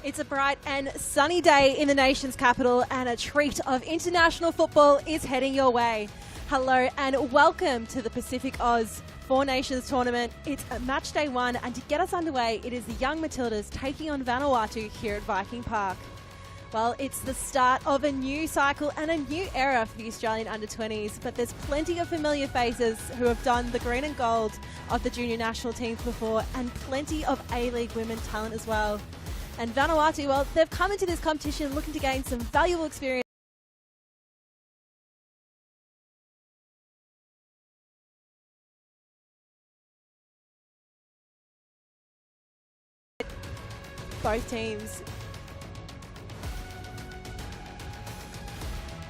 It's a bright and sunny day in the nation's capital, and a treat of international football is heading your way. Hello and welcome to the PacificAus Four Nations Tournament. It's match day one, and to get us underway, it is the young Matildas taking on Vanuatu here at Viking Park. Well, it's the start of a new cycle and a new era for the Australian under-20s, but there's plenty of familiar faces who have done the green and gold of the junior national teams before, and plenty of A-League women talent as well. And Vanuatu, well, they've come into this competition looking to gain some valuable experience. Both teams.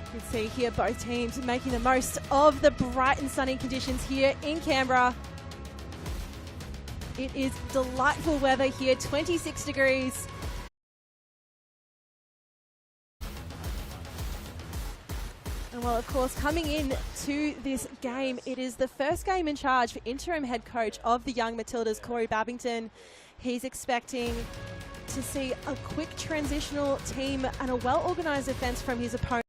You can see here both teams making the most of the bright and sunny conditions here in Canberra. It is delightful weather here, 26 degrees. And well, of course, coming in to this game, it is the first game in charge for interim head coach of the young Matildas, Corey Babington. He's expecting to see a quick transitional team and a well-organised defence from his opponent.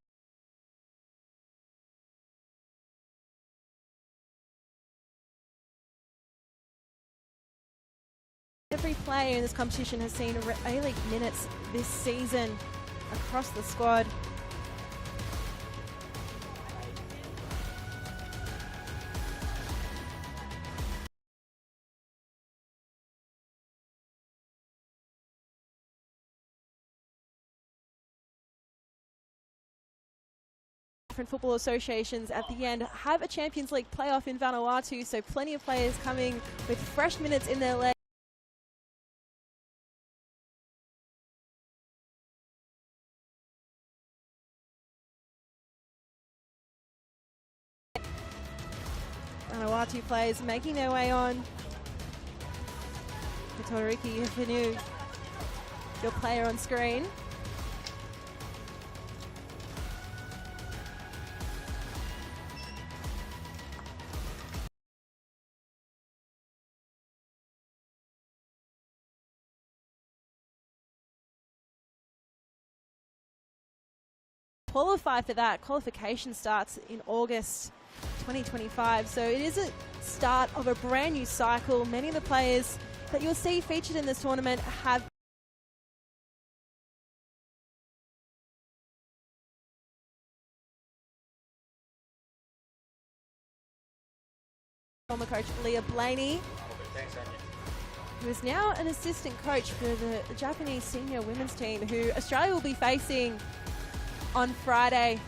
Every player in this competition has seen A-League minutes this season across the squad. Different football associations at the end have a Champions League playoff in Vanuatu, so plenty of players coming with fresh minutes in their legs. Vanuatu players making their way on. Toriki Hanu, your player on screen. Qualify for that. Qualification starts in August 2025, so it is a start of a brand new cycle. Many of the players that you'll see featured in this tournament have former coach Leah Blaney, who is now an assistant coach for the Japanese senior women's team, who Australia will be facing on Friday.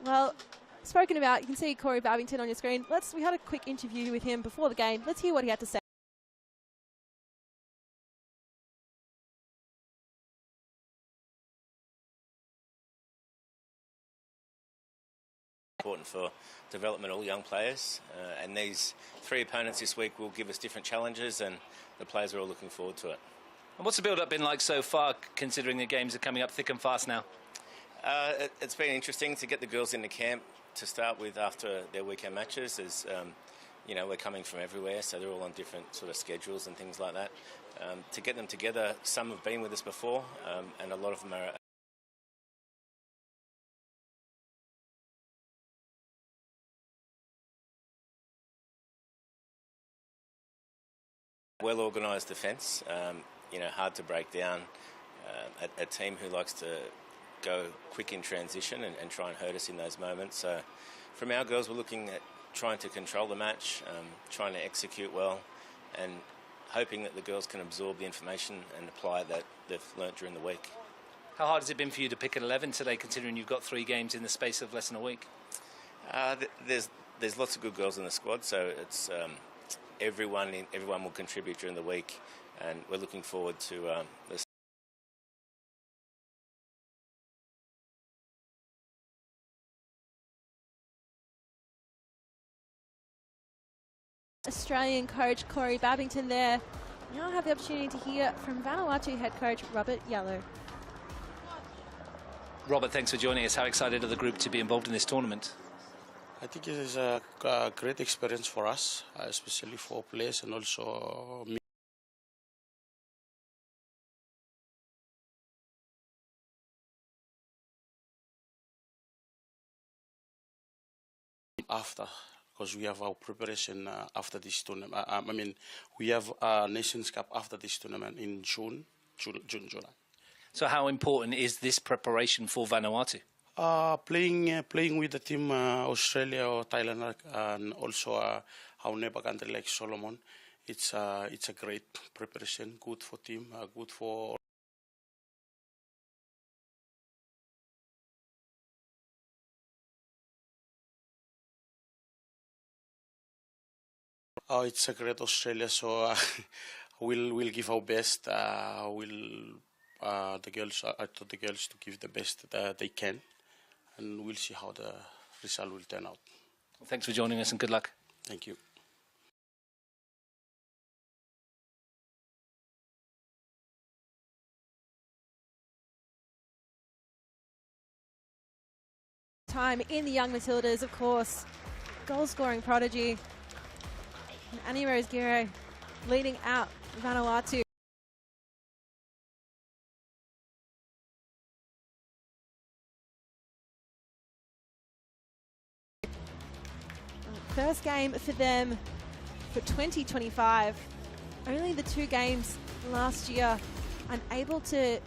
Well, spoken about, you can see Corey Babington on your screen. We had a quick interview with him before the game. Let's hear what he had to say. Important for development of all young players, and these three opponents this week will give us different challenges, and the players are all looking forward to it. And what's the build-up been like so far, considering the games are coming up thick and fast now? It's been interesting to get the girls into camp to start with after their weekend matches. As you know, we're coming from everywhere, so they're all on different sort of schedules and things like that. To get them together, some have been with us before, and a lot of them are well-organised defence, you know, hard to break down. A team who likes to go quick in transition and try and hurt us in those moments. So from our girls, we're looking at trying to control the match, trying to execute well, and hoping that the girls can absorb the information and apply that they've learnt during the week. How hard has it been for you to pick an 11 today, considering you've got 3 games in the space of less than a week? There's lots of good girls in the squad, so it's everyone will contribute during the week, and we're looking forward to the Australian coach Corey Babington there. Now I have the opportunity to hear from Vanuatu head coach Robert Yellow. Robert, thanks for joining us. How excited are the group to be involved in this tournament? I think it is a great experience for us, especially for players and also me. After, because we have our preparation after this tournament. I mean, we have Nations Cup after this tournament in June, July. So how important is this preparation for Vanuatu? Playing with the team Australia or Thailand and also our neighbor country like Solomon, it's a great preparation, good for team, good for. It's a great Australia, so we'll give our best. The girls, I told the girls to give the best that they can, and we'll see how the result will turn out. Well, thanks for joining us and good luck. Thank you. Time in the young Matildas, of course, goal-scoring prodigy. And Annie Rose Giro leading out Vanuatu. First game for them for 2025. Only the 2 games last year, unable to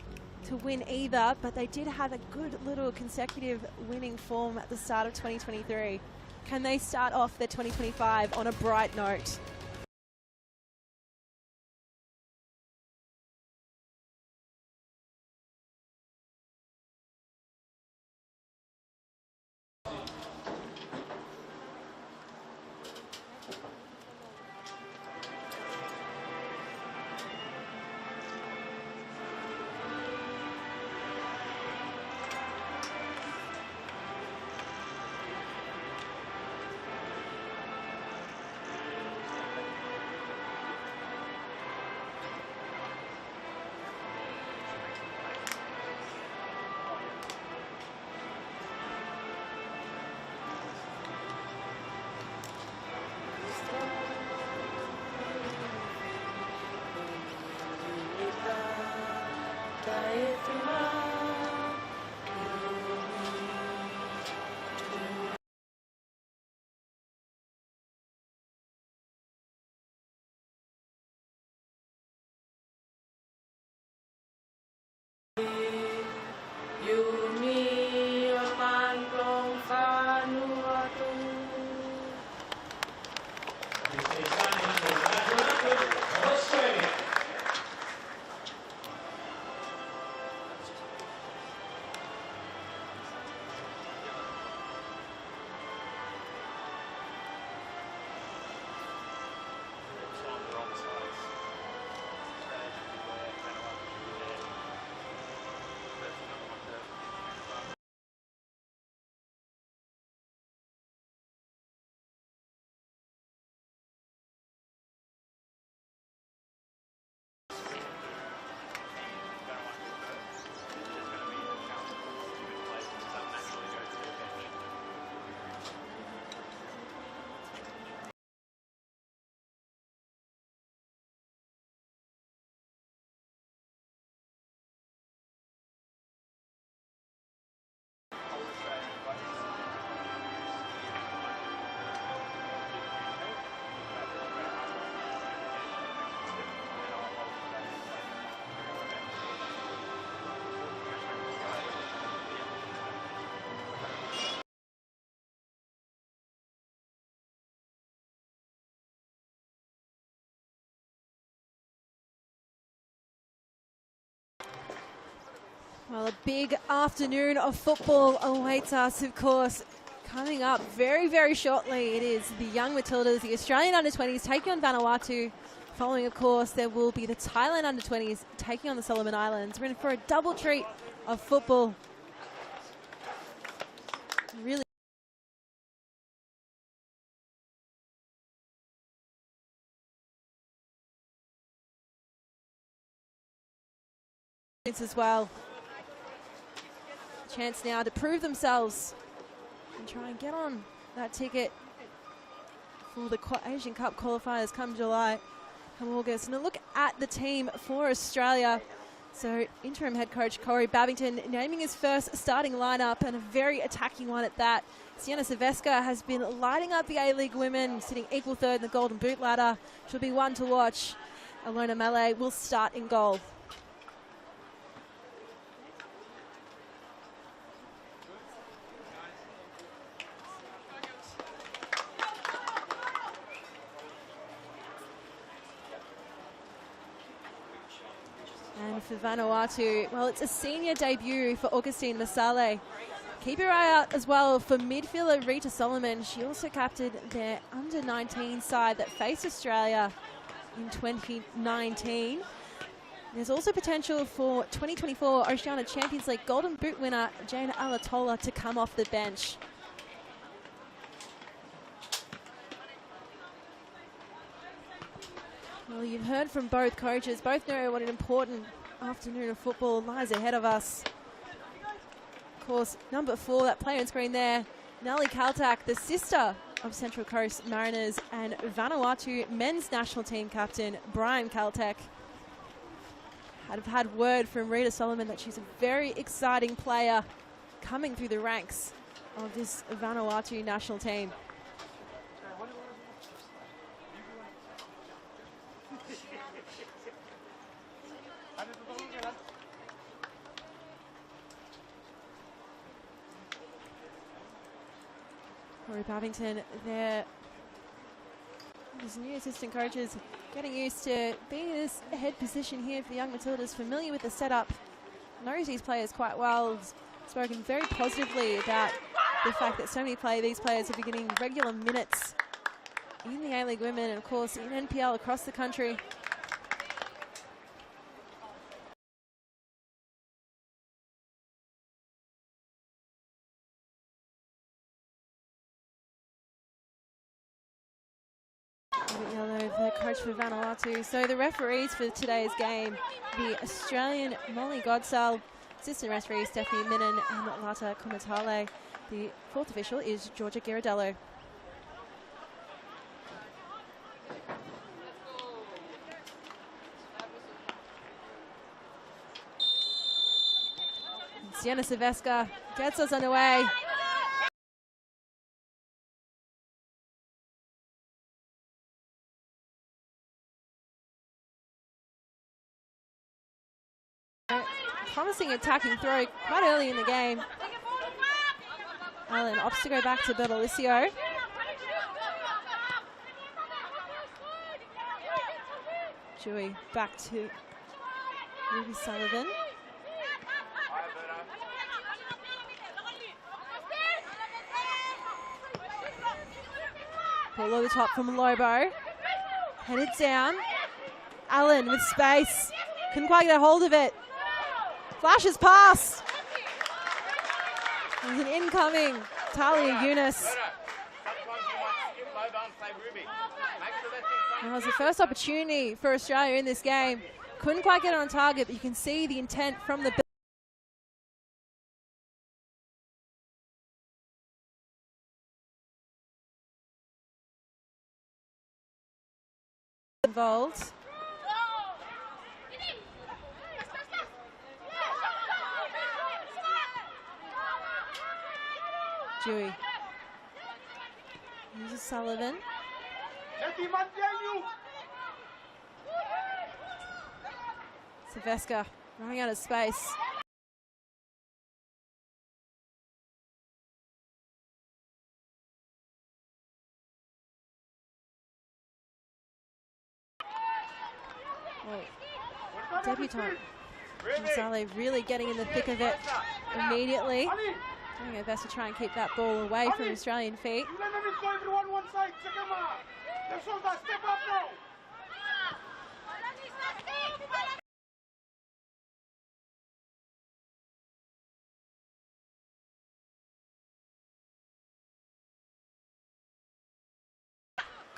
win either, but they did have a good little consecutive winning form at the start of 2023. Can they start off their 2025 on a bright note? Well, a big afternoon of football awaits us, of course. Coming up very, very shortly, it is the young Matildas, the Australian under-20s taking on Vanuatu. Following, of course, there will be the Thailand under-20s taking on the Solomon Islands. We're in for a double treat of football. Really as well. Chance now to prove themselves and try and get on that ticket for the Asian Cup qualifiers come August. And a look at the team for Australia. So interim head coach Corey Babington naming his first starting lineup, and a very attacking one at that. Sienna Silvesca has been lighting up the A-League women, sitting equal third in the Golden Boot ladder. She'll be one to watch. Alona Malay will start in goal. And for Vanuatu, well, it's a senior debut for Augustine Masale. Keep your eye out as well for midfielder Rita Solomon. She also captained their under-19 side that faced Australia in 2019. There's also potential for 2024 Oceania Champions League Golden Boot winner Jana Alatola to come off the bench. Well, you've heard from both coaches. Both know what an important afternoon of football lies ahead of us. Of course, number 4, that player on screen there, Nelly Kaltak, the sister of Central Coast Mariners and Vanuatu men's national team captain Brian Kaltak. I've had word from Rita Solomon that she's a very exciting player coming through the ranks of this Vanuatu national team. Corey Babington there. His new assistant coaches getting used to being in this head position here for the young Matildas, familiar with the setup, knows these players quite well, spoken very positively about the fact that so many these players are getting regular minutes in the A-League women and of course in NPL across the country. Yellow, the coach for Vanuatu. So the referees for today's game, the Australian Molly Godsell, assistant referee Stephanie Minnan and Lata Komatale. The 4th official is Georgia Ghirardello. Sienna Silvesca gets us underway. Promising attacking throw quite early in the game. Allen opts to go back to Bertolicio. Dewey back to Ruby Sullivan. Ball over the top from Lobo. Headed down. Allen with space. Couldn't quite get a hold of it. Flashes pass. There's an incoming Talia Yunus. That was the first opportunity for Australia in this game. Couldn't quite get it on target, but you can see the intent from the involved. Dewey. Here's Sullivan. Silvesca running out of space. Well, debutant Gonzalez really getting in the thick of it immediately. Doing her best to try and keep that ball away from Australian feet.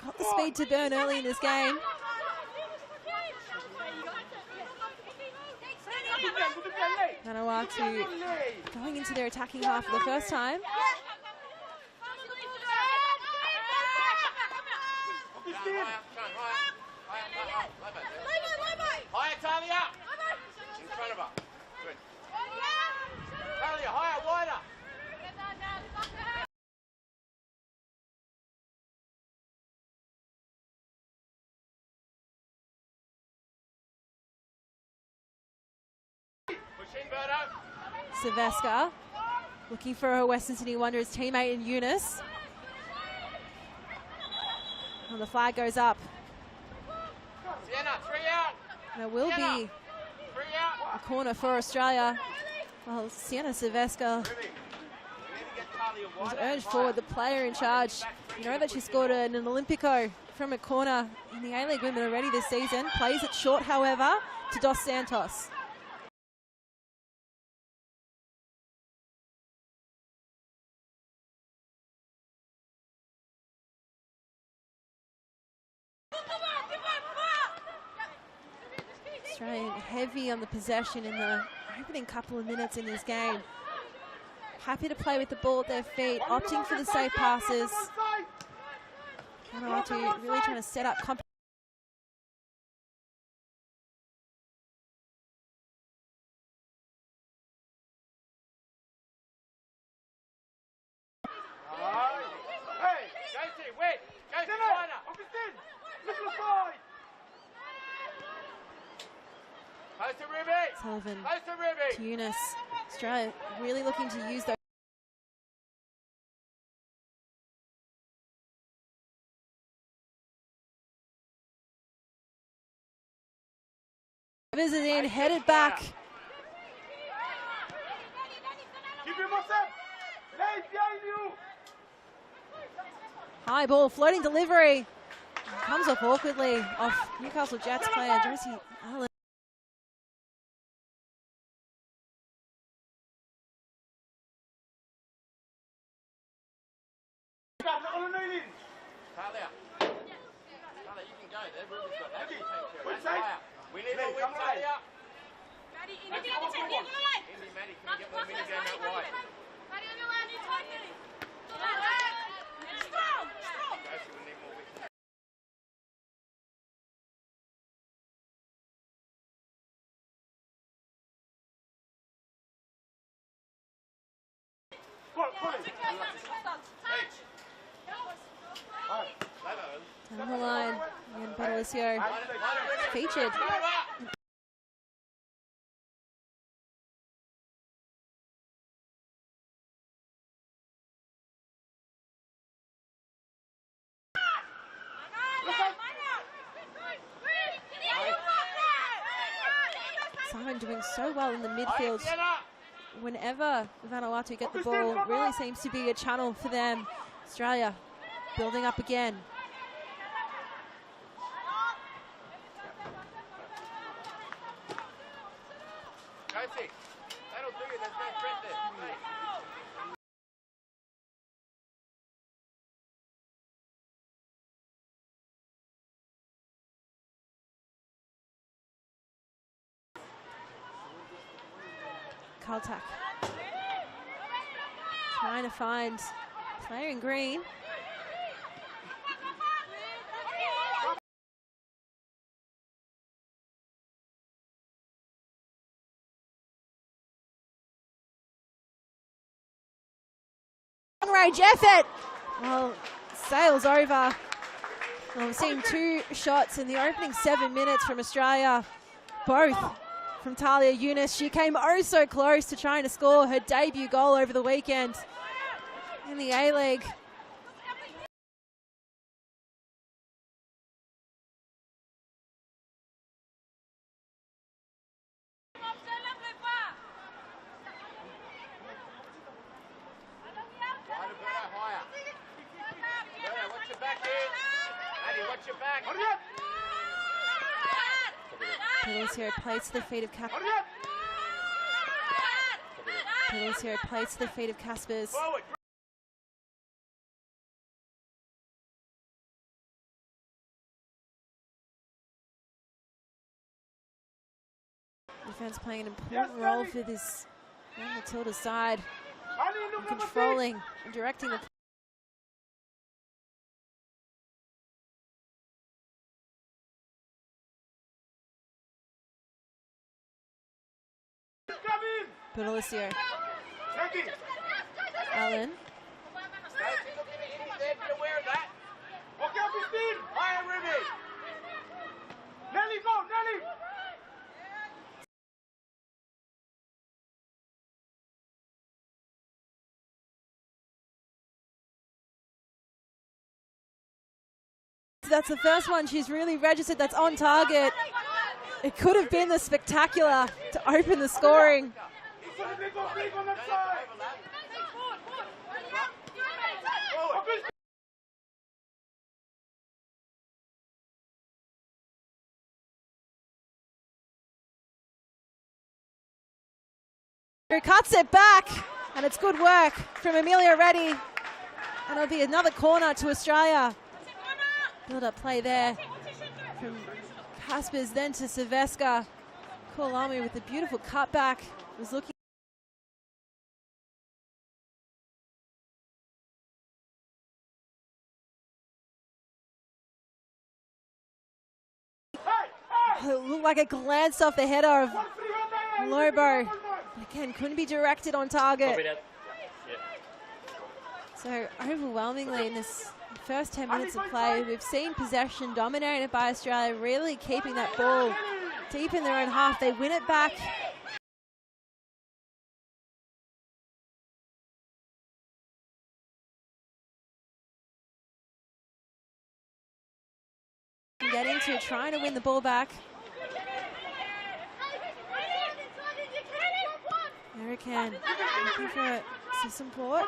Got the speed to burn early in this game. Vanuatu going into their attacking half for the first time. Higher, Talia! In front of her. Good. Talia, higher, wider! Push in, Berto. Silvestre looking for her Western Sydney Wanderers teammate in Eunice. And the flag goes up. Sienna, 3 out! And it will Sienna, be 3 out! a corner for Australia. Well, Sienna Silvestre was urged forward, the player in charge. You know that she scored an Olympico from a corner in the A-League Women already this season. Plays it short, however, to Dos Santos. Australian heavy on the possession in the opening couple of minutes in this game. Happy to play with the ball at their feet, opting for the safe passes. Vanuatu really trying to set up competition. Hey, Josie, wait! Josie, wider! Little side! Close to Ruby! Sullivan Close to Ruby! to Eunice. Australia really looking to use those. Is in, headed back. Keep him up, lay behind you! High ball, floating delivery. Comes off awkwardly off Newcastle Jets player Josie Allen. Talia. Talia, you can go there. Ruby's got that. Which side? We need more win, Talia. Indy, Maddie, can you get more minute game out wide? Josie will need more win. Down the line, and Badalisio featured. Simon doing so well in the midfield. Whenever Vanuatu get the ball, really seems to be a channel for them. Australia building up again. Josie, that'll do you. There's no threat there. Kaltak trying to find player in green. Long range effort. Well, sails over. Well, we've seen 2 shots in the opening 7 minutes from Australia, both from Talia Eunice. She came oh so close to trying to score her debut goal over the weekend in the A-League. Watch your back here. Maddie, watch your back. Badalisio plays to the feet of Badalisio plays to the feet of Caspers. Forward. Defense playing an important role for this Matildas side, and controlling and directing the Buildup. Allen. That's the first one she's really registered that's on target. It could have been the spectacular to open the scoring. Who cuts it back, and it's good work from Amelia Reddy. And it'll be another corner to Australia. Build-up play there from Kaspers, then to Silveska. Kulami with a beautiful cutback. Was looking. It looked like a glance off the header of Lobo. Again, couldn't be directed on target. So overwhelmingly in this first 10 minutes of play, we've seen possession dominated by Australia, really keeping that ball deep in their own half. They win it back. Get into trying to win the ball back. Erican looking for some support.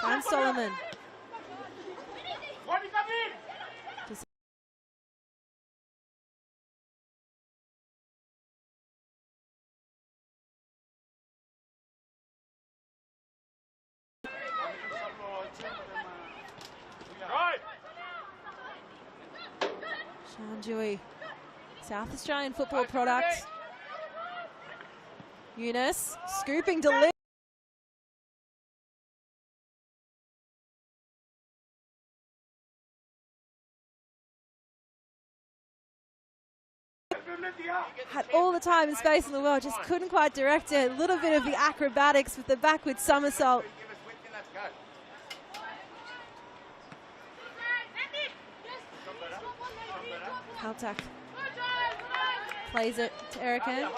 Finds Solomon. Shanjui, South Australian football product. Eunice, scooping delivery. Had all the time and space in the world, just couldn't quite direct it. A little bit of the acrobatics with the backward somersault. Kaltak plays it to Erican.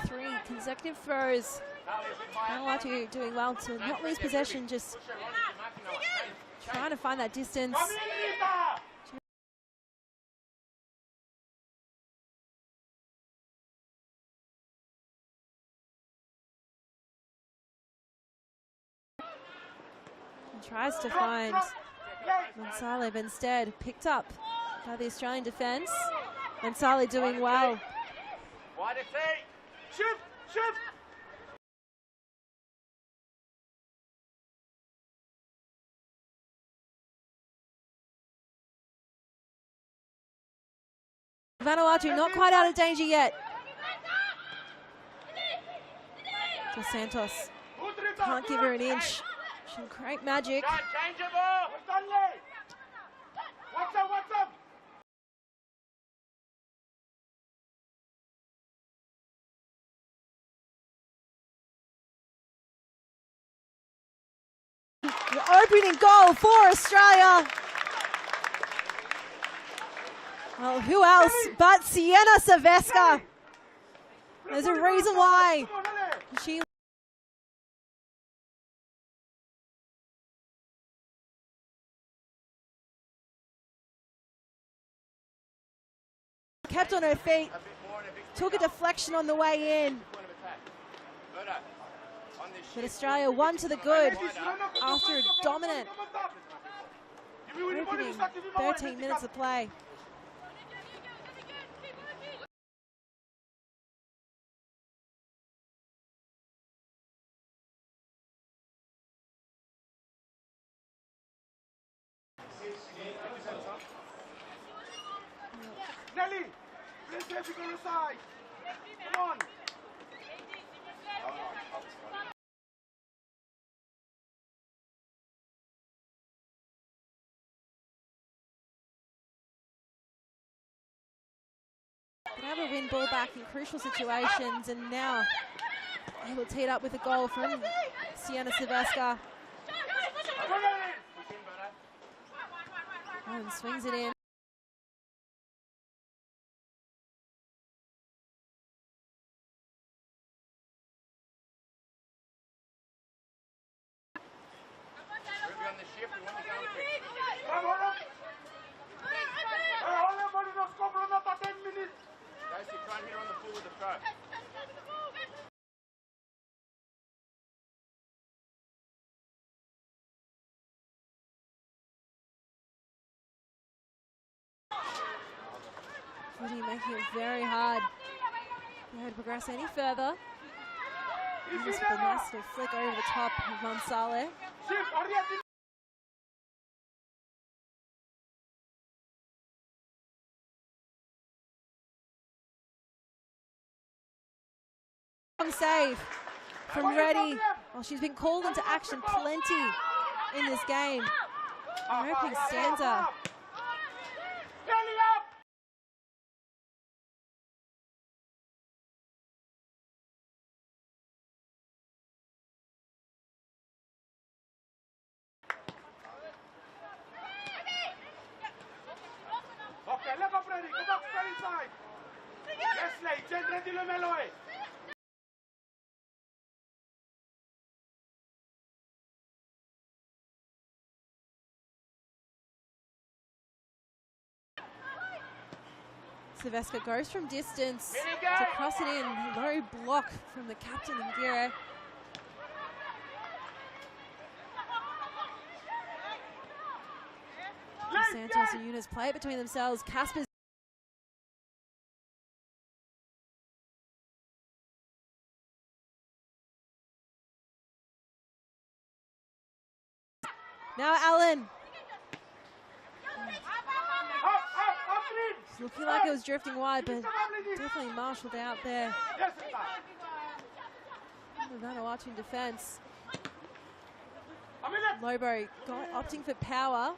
Three consecutive throws. Vanuatu doing well to not lose possession, just trying to find that distance. And tries to find Mansale, but instead picked up by the Australian defence. Mansale doing well. Vanuatu not quite out of danger yet. Dos Santos can't give her an inch. She'll create magic. The opening goal for Australia. Well, who else but Sienna Silveska? There's a reason why she kept on her feet, took a deflection on the way in. But Australia won to the good after a dominant Opening 13 minutes of play. Nelly, please let me go to the side. Come on. Can have a win ball back in crucial situations, and now able to tee it up with a goal from Sienna Silvestre. And swings it in. On the ship, we want to go quick. Hold on, buddy, no scope for another 10 minutes. Guys, you try and hit on the full with the throw. Footy making it very hard. They had to progress any further. And this with a nice little flick over the top of Monsale. Save from Reddy. Well, she's been called into action plenty in this game. An opening stanza. Okay, look up, Reddy. Come back, straight inside. Yes, late. Jen, ready, Lomelo. Silvestre goes from distance to cross it in. Low block from the captain, Indira. Santos and Eunice play it between themselves. Casper's now Allen. It's looking like it was drifting wide, but definitely marshalled out there. The Vanuatu in defence. Lobo opting for power.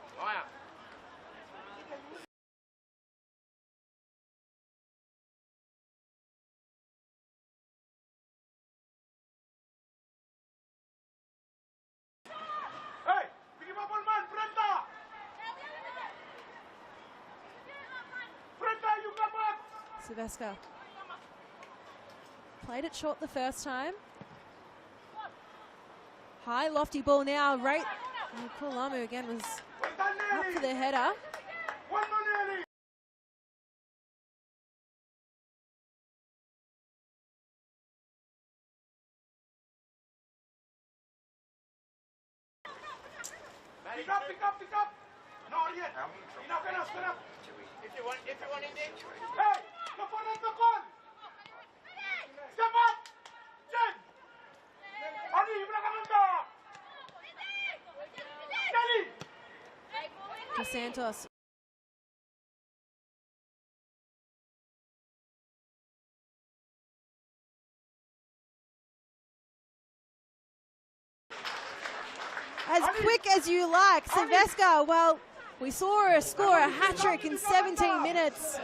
Silvestre played it short the first time. High lofty ball now, right. Kulamu again was up for the header. Pick up. No, yet. Enough. If you want in there. Hey, the call. Step up. Jen. Adi, To Santos. As quick as you like, Silvestre, well, we saw her score a hat-trick in 17 minutes.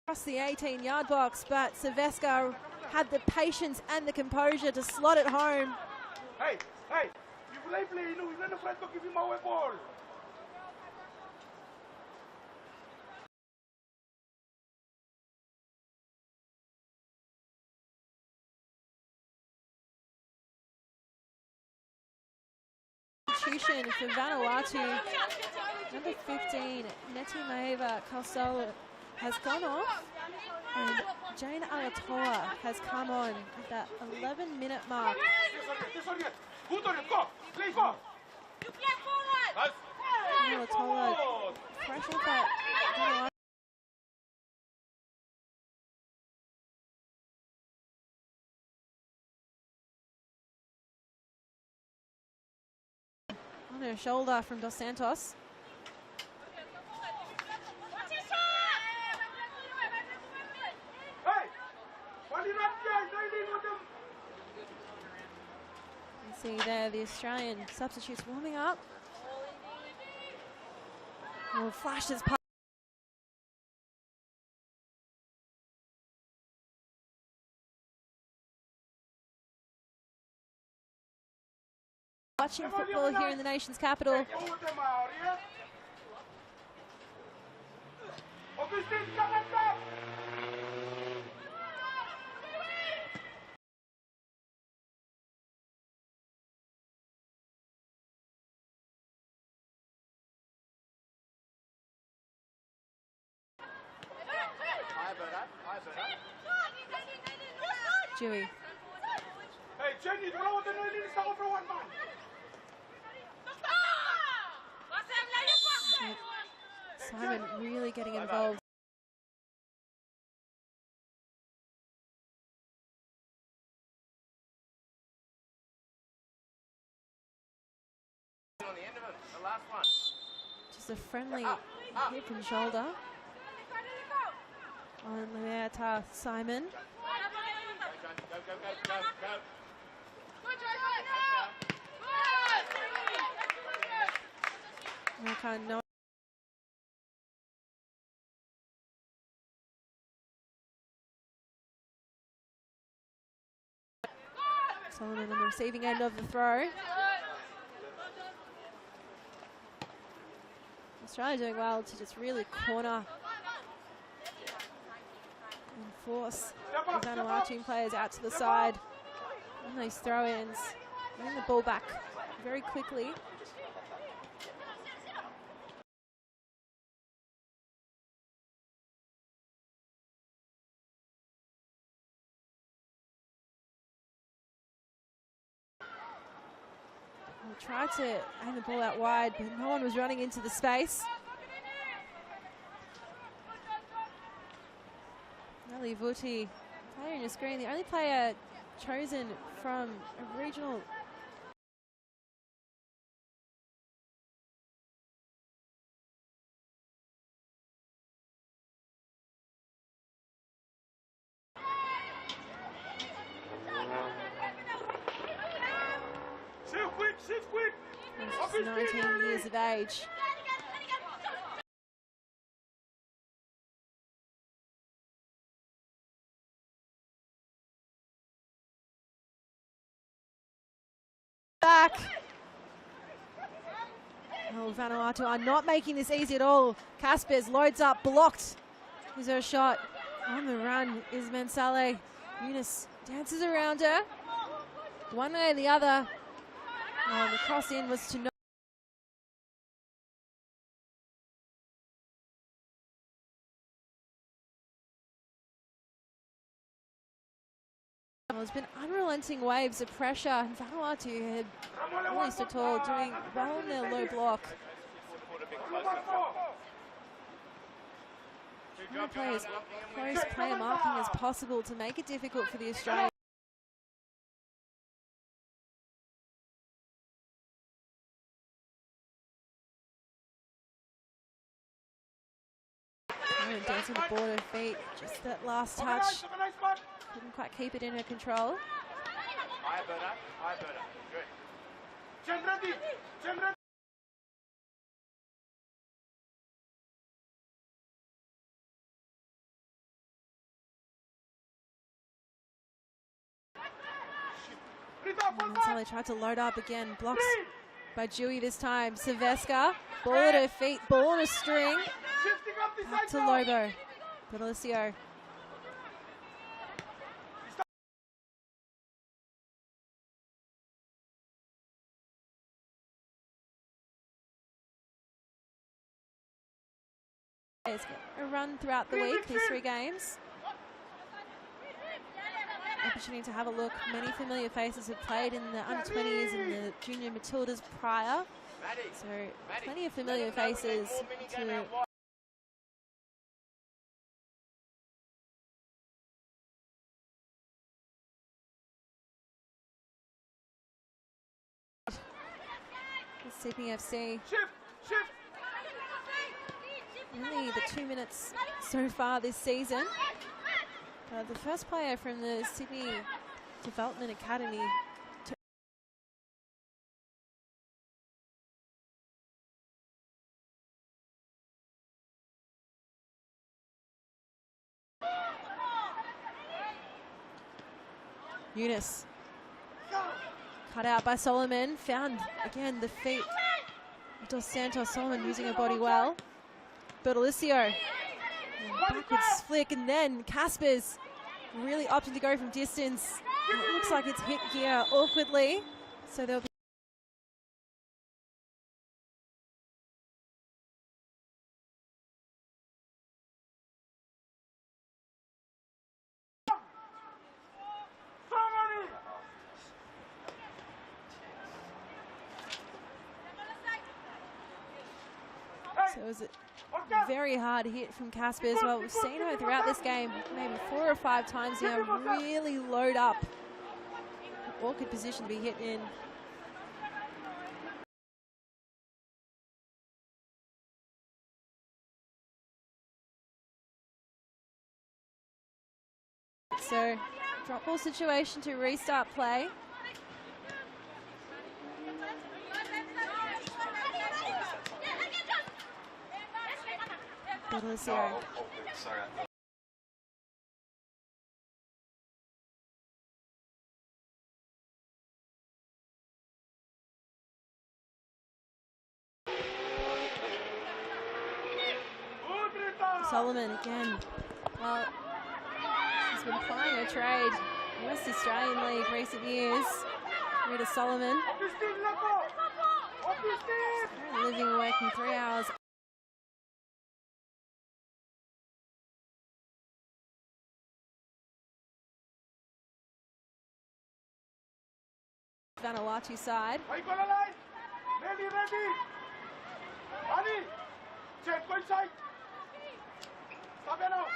Across the 18-yard box, but Silvestre had the patience and the composure to slot it home. Hey, you play, you know, you're not afraid to give him away ball. Substitution for Vanuatu, number 15, Neti Maeva Costello has gone off. And Jane Alatoa has come on at that 11-minute mark. Alatoa fresh off that. On her shoulder from Dos Santos. You see there the Australian substitutes warming up. Oh, flashes past. Watching football here in the nation's capital. Dewey. Hey, Jenny, do you know what the noise is over one man? Simon really getting involved. On the end of it, the last one. Just a friendly hip and shoulder on Leata Simon. No. Solomon on the receiving end of the throw. Australia doing well to just really corner and force the Vanuatu players out to the side on those throw-ins, getting the ball back very quickly. We'll try to aim the ball out wide, but no one was running into the space. Ali Vuti, player on your screen, the only player chosen from a regional Shift quick! He's 19 years of age. Back. Oh, Vanuatu are not making this easy at all. Caspers loads up, blocked. Is her shot on the run is Mensale. Eunice dances around her. One way or the other. Oh, the cross in was to no. There's been unrelenting waves of pressure, and Vanuatu had really stood tall, doing well in their low block. Trying to play as close player marking as possible to make it difficult for the Australians. Dancing the ball at her feet, just that last touch. Couldn't quite keep it in her control. Good. Sally tried to load up again, blocked by Dewey this time. Silvesca, ball at her feet, ball on a string. Back to Lobo, but Alessio. Get a run throughout the week, these 3 games. Opportunity to have a look. Many familiar faces have played in the under-20s and the junior Matildas prior. So plenty of familiar faces to Sydney FC. Only the 2 minutes so far this season. The first player from the Sydney Development Academy to Eunice. Cut out by Solomon. Found again the feet of Dos Santos. Solomon using her body well. Bertolicio. Backwards flick, and then Caspers really opting to go from distance. And it looks like it's hit here awkwardly. So there'll be so it was a very hard hit from Caspers. Well, we've seen her throughout this game, maybe 4 or 5 times now, really load up. An awkward position to be hit in. So, drop ball situation to restart play. Bertolicio. Solomon again. Well, she's been plying her trade in West Australian League recent years. Rita Solomon. Living and working 3 hours. Vanuatu side. Ready. Ani, check go inside. Stop it now.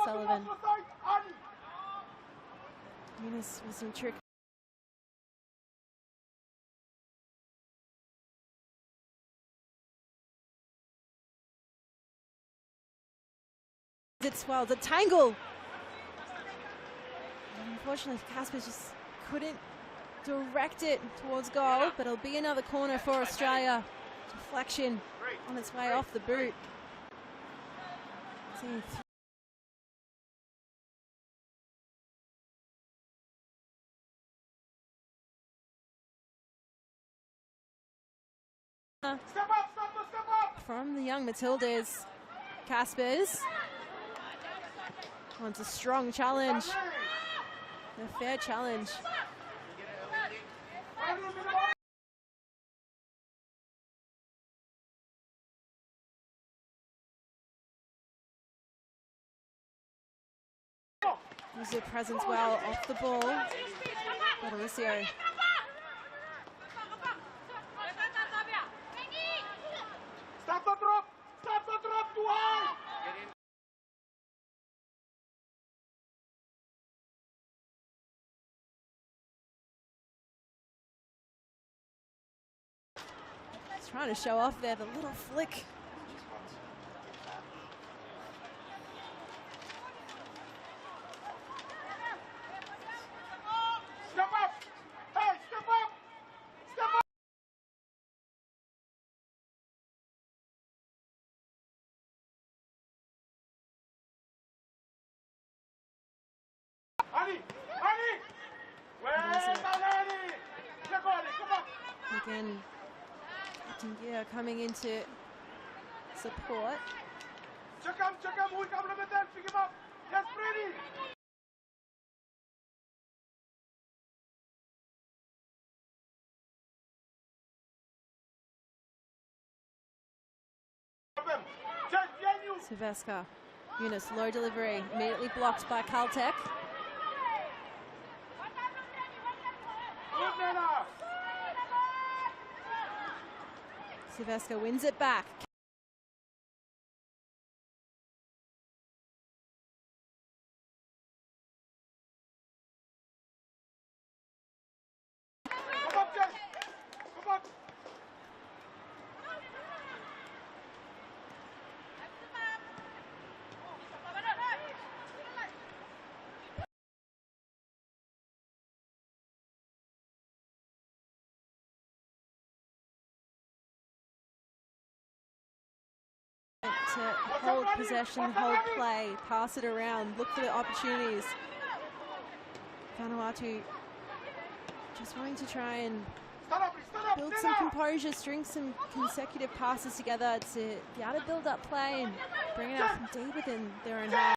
Sullivan. Eunice with some trick. It's well, the tangle. Unfortunately, Caspers just couldn't direct it towards goal, but it'll be another corner for Australia. Deflection on its way off the boot. Step up! From the young Matildas, Caspers wants a strong challenge, a fair challenge. Uses her presence well off the ball. Bertolicio. Stop the drop too high. He's trying to show off there, the little flick. Step up! Hey, step up! Step up! Ali! Where's Ali? Come on! Again, Dingia coming into support. Check him, who will come to the pick him up. Yes, Brady. Silvestre. Yunus, low delivery, immediately blocked by Caltech. Silvestre wins it back. To hold possession, hold play, pass it around, look for the opportunities. Vanuatu just wanting to try and build some composure, string some consecutive passes together to be able to build up play and bring it out from deep within their own half.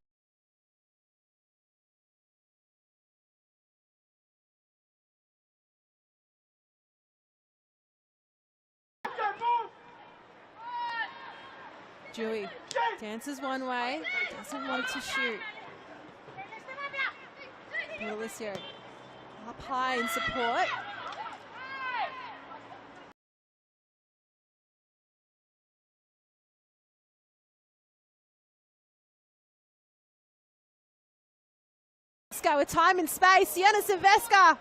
Dewey dances one way, doesn't want to shoot. Mauricio up high in support. Let's go with time and space. Sienna Silvestre.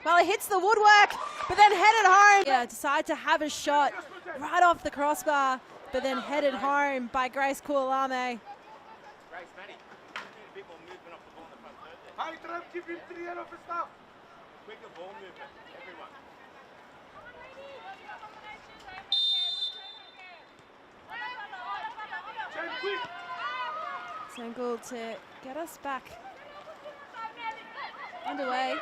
Well, it hits the woodwork, but then headed home. Yeah, decide to have a shot right off the crossbar, but then headed home by Grace Kualame. Grace, Matty, a bit more movement off the ball in the front third there. Hey, Trev, keep him to the end of the stuff. Quicker ball movement, everyone. Sengul to get us back underway.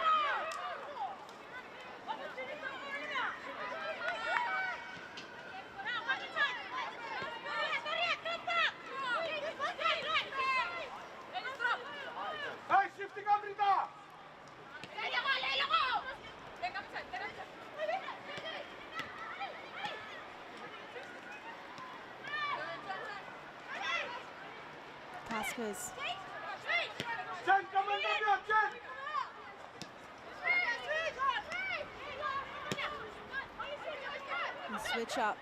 Paskers. And switch up.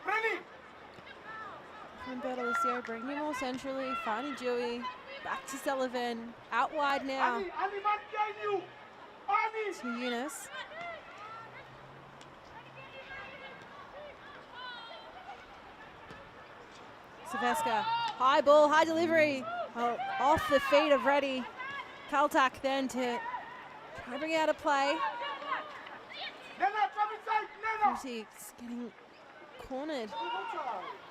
From Bertolicio, bringing him more centrally, finding Dewey. Back to Sullivan. Out wide now. To Eunice. Silvestre. High ball, high delivery. Oh, off the feet of Reddy. Kaltak then to try to bring out a play. He's getting cornered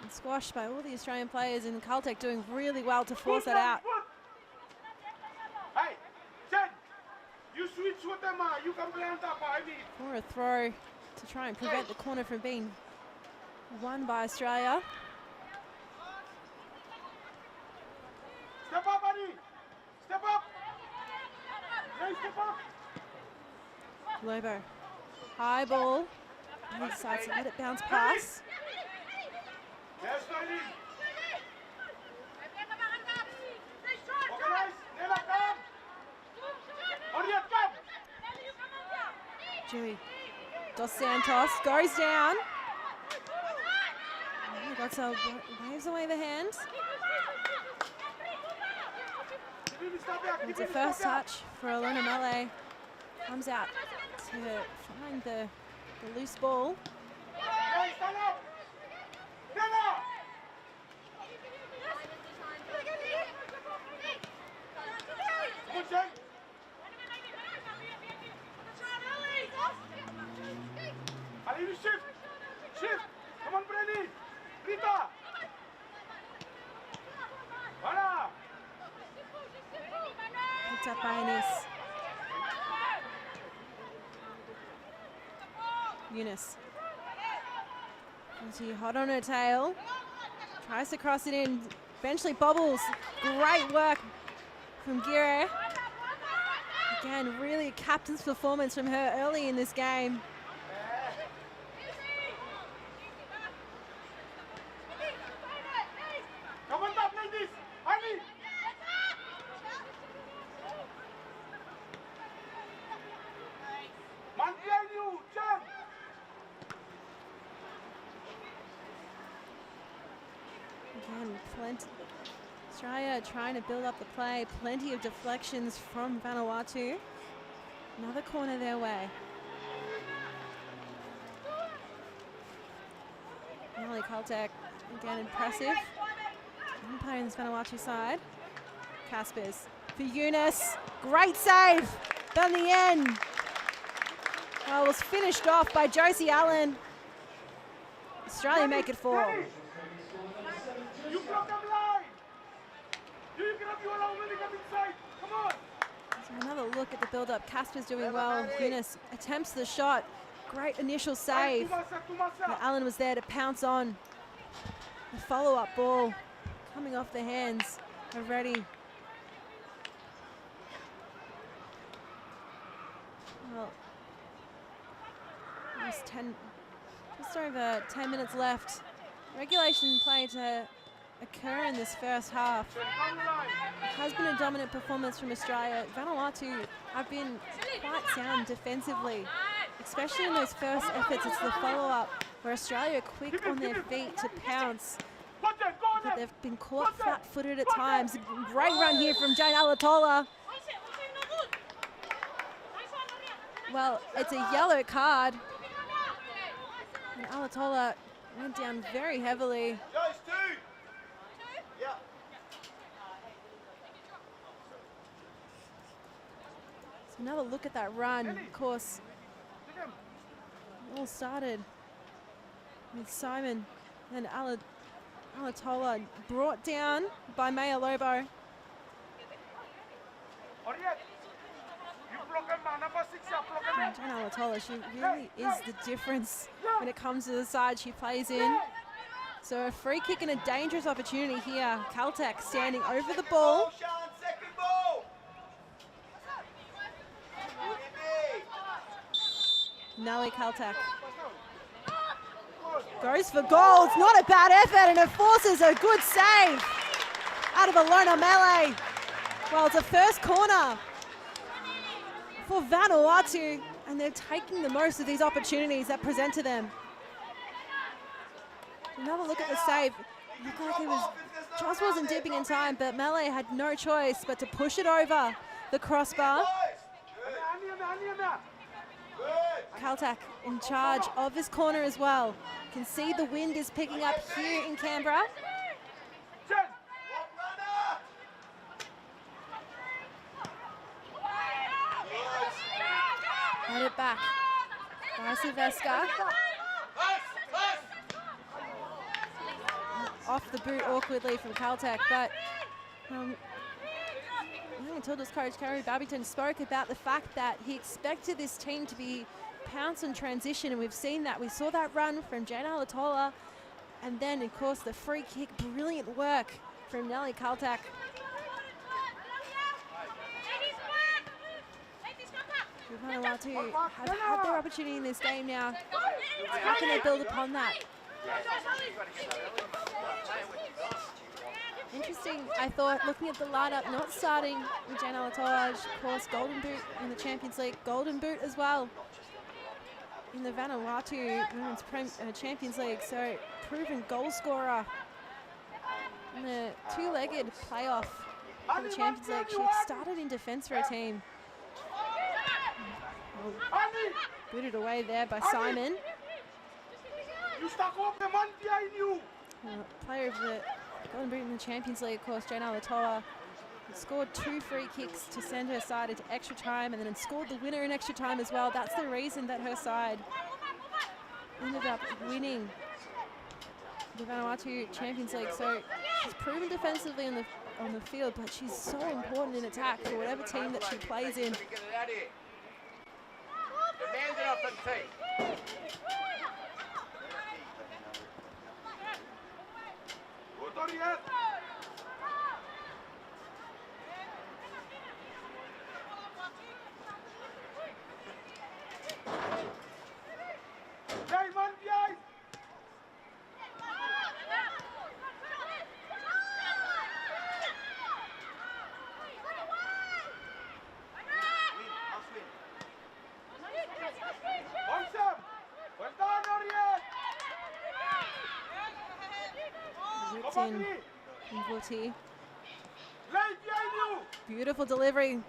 and squashed by all the Australian players, and Caltech doing really well to force that out. Hey, Jen, you switch with them, you can play on top, I mean. Or a throw to try and prevent the corner from being won by Australia. Step up, Annie. Step up. Hey, step up. Lobo. High ball. And he decides to let it bounce past. Yes, Annie. Organize. Nela, come. Oriat, come. Dewey. Dos Santos goes down. Oh, Gotzel waves away the hands. It's a first touch for Alona Male. Comes out to find the loose ball. Shift. Come on, Brenny. Rita. Voilà. Picked up by Anis. Eunice. She hot on her tail. Tries to cross it in. Eventually bobbles. Great work from Gira. Again, really a captain's performance from her early in this game. Come on up, ladies! Honey! Man behind you! Jump! Again, plenty. Australia trying to build up the play. Plenty of deflections from Vanuatu. Another corner their way. Nelly Caltech, again impressive. Umpire on this Vanuatu side. Caspers for Eunice. Great save. But in the end, well, it was finished off by Josie Allen. Australia make it 4. You block them line! You grab your own when they come inside! Come on! So another look at the build-up. Casper's doing well. Eunice attempts the shot. Great initial save. But Allen was there to pounce on. The follow-up ball coming off the hands of Reddy. Well, just over 10 minutes left. Regulation play to occur in this first half. It has been a dominant performance from Australia. Vanuatu have been quite sound defensively, especially in those first efforts. It's the follow-up where Australia are quick on their feet to pounce. But they've been caught flat-footed at times. Great run here from Jane Alatola. Well, it's a yellow card. And Alatola went down very heavily. So another look at that run. Of course, it all started with Simon and Alatola brought down by Maya Lobo. Jane Alatola, she really is the difference when it comes to the side she plays in. So a free kick and a dangerous opportunity here. Caltech standing over the ball. Nelly Caltech goes for goal. It's not a bad effort and it forces a good save out of Alona Melee. Well, it's a first corner for Vanuatu, and they're taking the most of these opportunities that present to them. Another look at the save. Looked like it was, just wasn't dipping in time, but Melee had no choice but to push it over the crossbar. Caltech in charge of this corner as well. Can see the wind is picking up here in Canberra. Had it back by Silvesca. Off the boot awkwardly from Caltech, but Matildas coach Kerry Babington spoke about the fact that he expected this team to be pounce and transition, and we've seen that. We saw that run from Jane Alatola, and then of course the free kick, brilliant work from Nelly Caltech. Vanuatu have had their opportunity in this game now. How can they build upon that? Interesting, I thought, looking at the lineup, not starting with Jane Alatola, of course, Golden Boot in the Champions League, Golden Boot as well in the Vanuatu Women's Champions League, so proven goal scorer in the two-legged playoff for the Champions League. She started in defence for her team. Booted away there by Simon. Player of the Golden Boot in the Champions League, of course, Jane Alatola scored 2 free kicks to send her side into extra time, and then scored the winner in extra time as well. That's the reason that her side ended up winning the Vanuatu Champions League. So she's proven defensively on the field, but she's so important in attack for whatever team that she plays in. tucked in Vuti. Beautiful delivery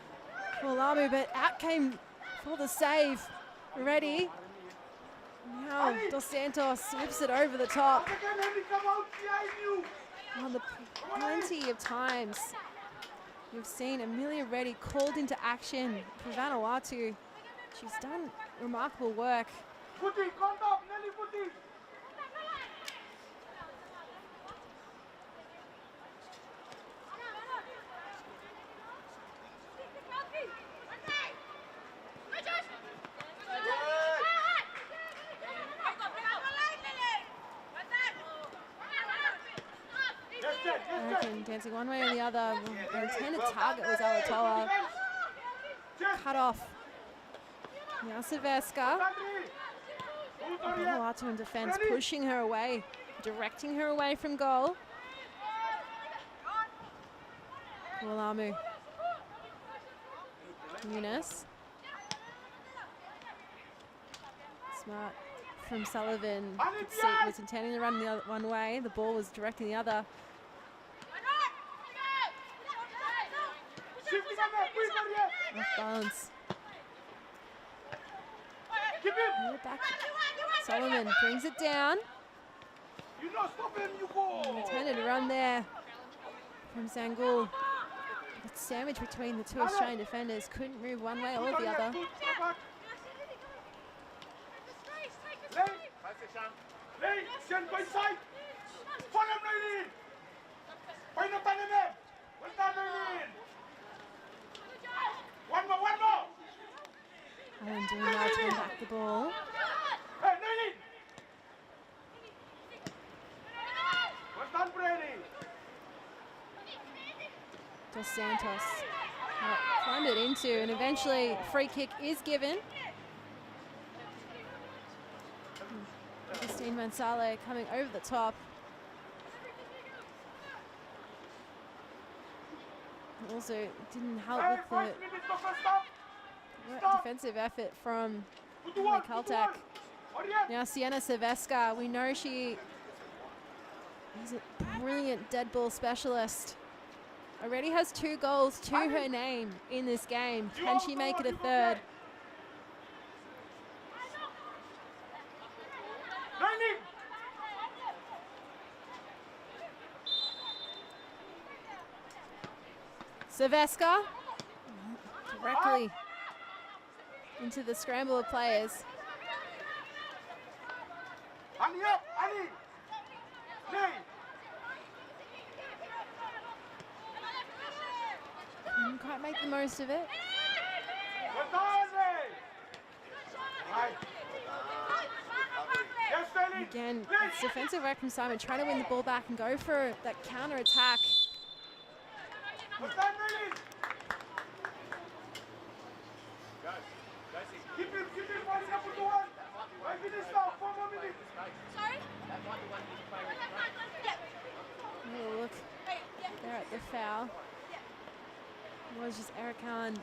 for Lamu, but out came for the save. Ready. Now Dos Santos whips it over the top. Plenty of times we've seen Amelia Reddy called into action for Vanuatu. She's done remarkable work. Deakin dancing one way or the other. The intended target was Alatoa. Cut off. Now Silveska. Vanuatu in defense, pushing her away, directing her away from goal. Lamu. Eunice. Smart from Sullivan. Was intending to run the other one way. The ball was directing the other. Off balance. Back. Solomon brings it down. Intended to run there from Zangul. But sandwiched between the two Australian defenders. Couldn't move one way or the other. Allen doing well to win back the ball. Dos Santos climbed it into, and eventually free kick is given. Christine Mansale coming over the top. Also didn't help with the defensive effort from Caltech. Now Sienna Silveska, we know she is a brilliant dead ball specialist. Already has 2 goals to her name in this game. Can she make it a third? Silveska directly into the scramble of players. Couldn't quite make the most of it. Again, it's defensive work from Simon, trying to win the ball back and go for that counter attack. Oh, look, they're at the foul. It was just Eric Allen.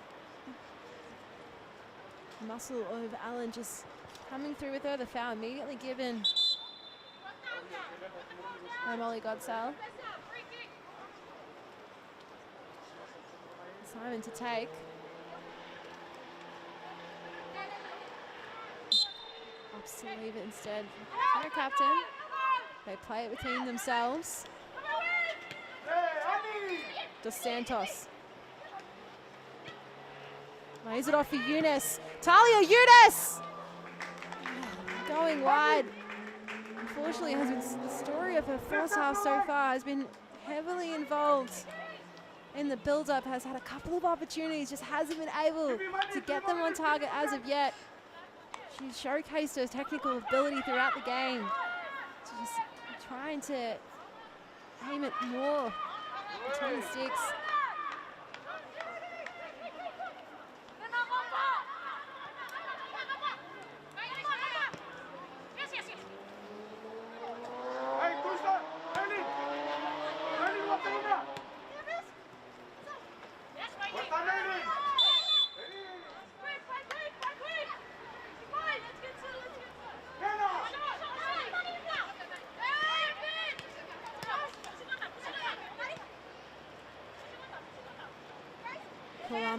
Muscle of Allen just coming through with her. The foul immediately given by Molly Godsell. Simon to take. Opts to leave it instead. Their captain. They play it between themselves. Dos Santos. Lays it off for Eunice. Talia Eunice! Going wide. Unfortunately, has been the story of her first half so far has been heavily involved in the build-up, has had a couple of opportunities, just hasn't been able to get them on target as of yet. She's showcased her technical ability throughout the game. She's just trying to aim it more between the sticks.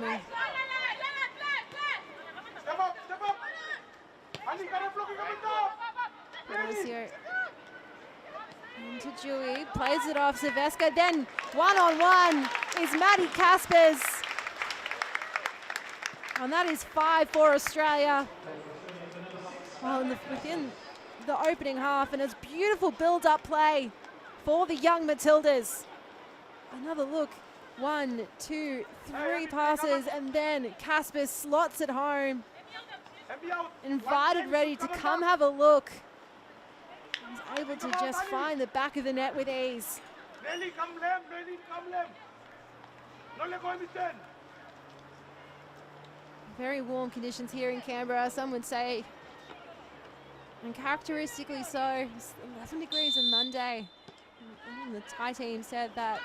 Coolami. Step up, step up. Andy, got a blocking coming down. Alessio into Dewey, plays it off Silvesca, then one-on-one is Maddie Caspers. And that is 5 for Australia. Well, within the opening half, and it's beautiful build-up play for the young Matildas. Another look, 1, 2, 3 passes, and then Caspers slots it home. Invited ready to come have a look. He's able to just find the back of the net with ease. Very warm conditions here in Canberra, some would say. And characteristically so, 11 degrees on Monday. And the Thai team said that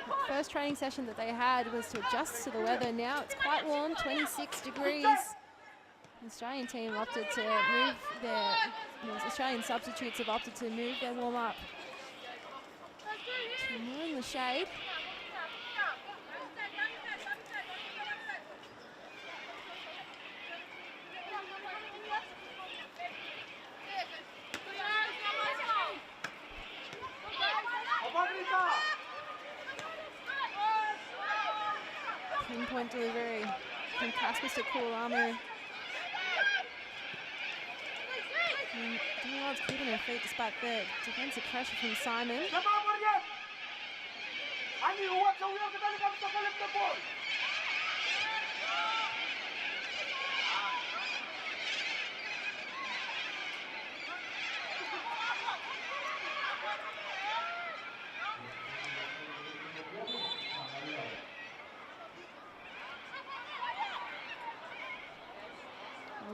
the first training session that they had was to adjust to the weather. Now it's quite warm, 26 degrees. The Australian team opted to move their, Australian substitutes have opted to move their warm-up to more in the shade. Pinpoint delivery from Caspers to Coolami. Dewey's keeping her feet despite the defensive pressure from Simon.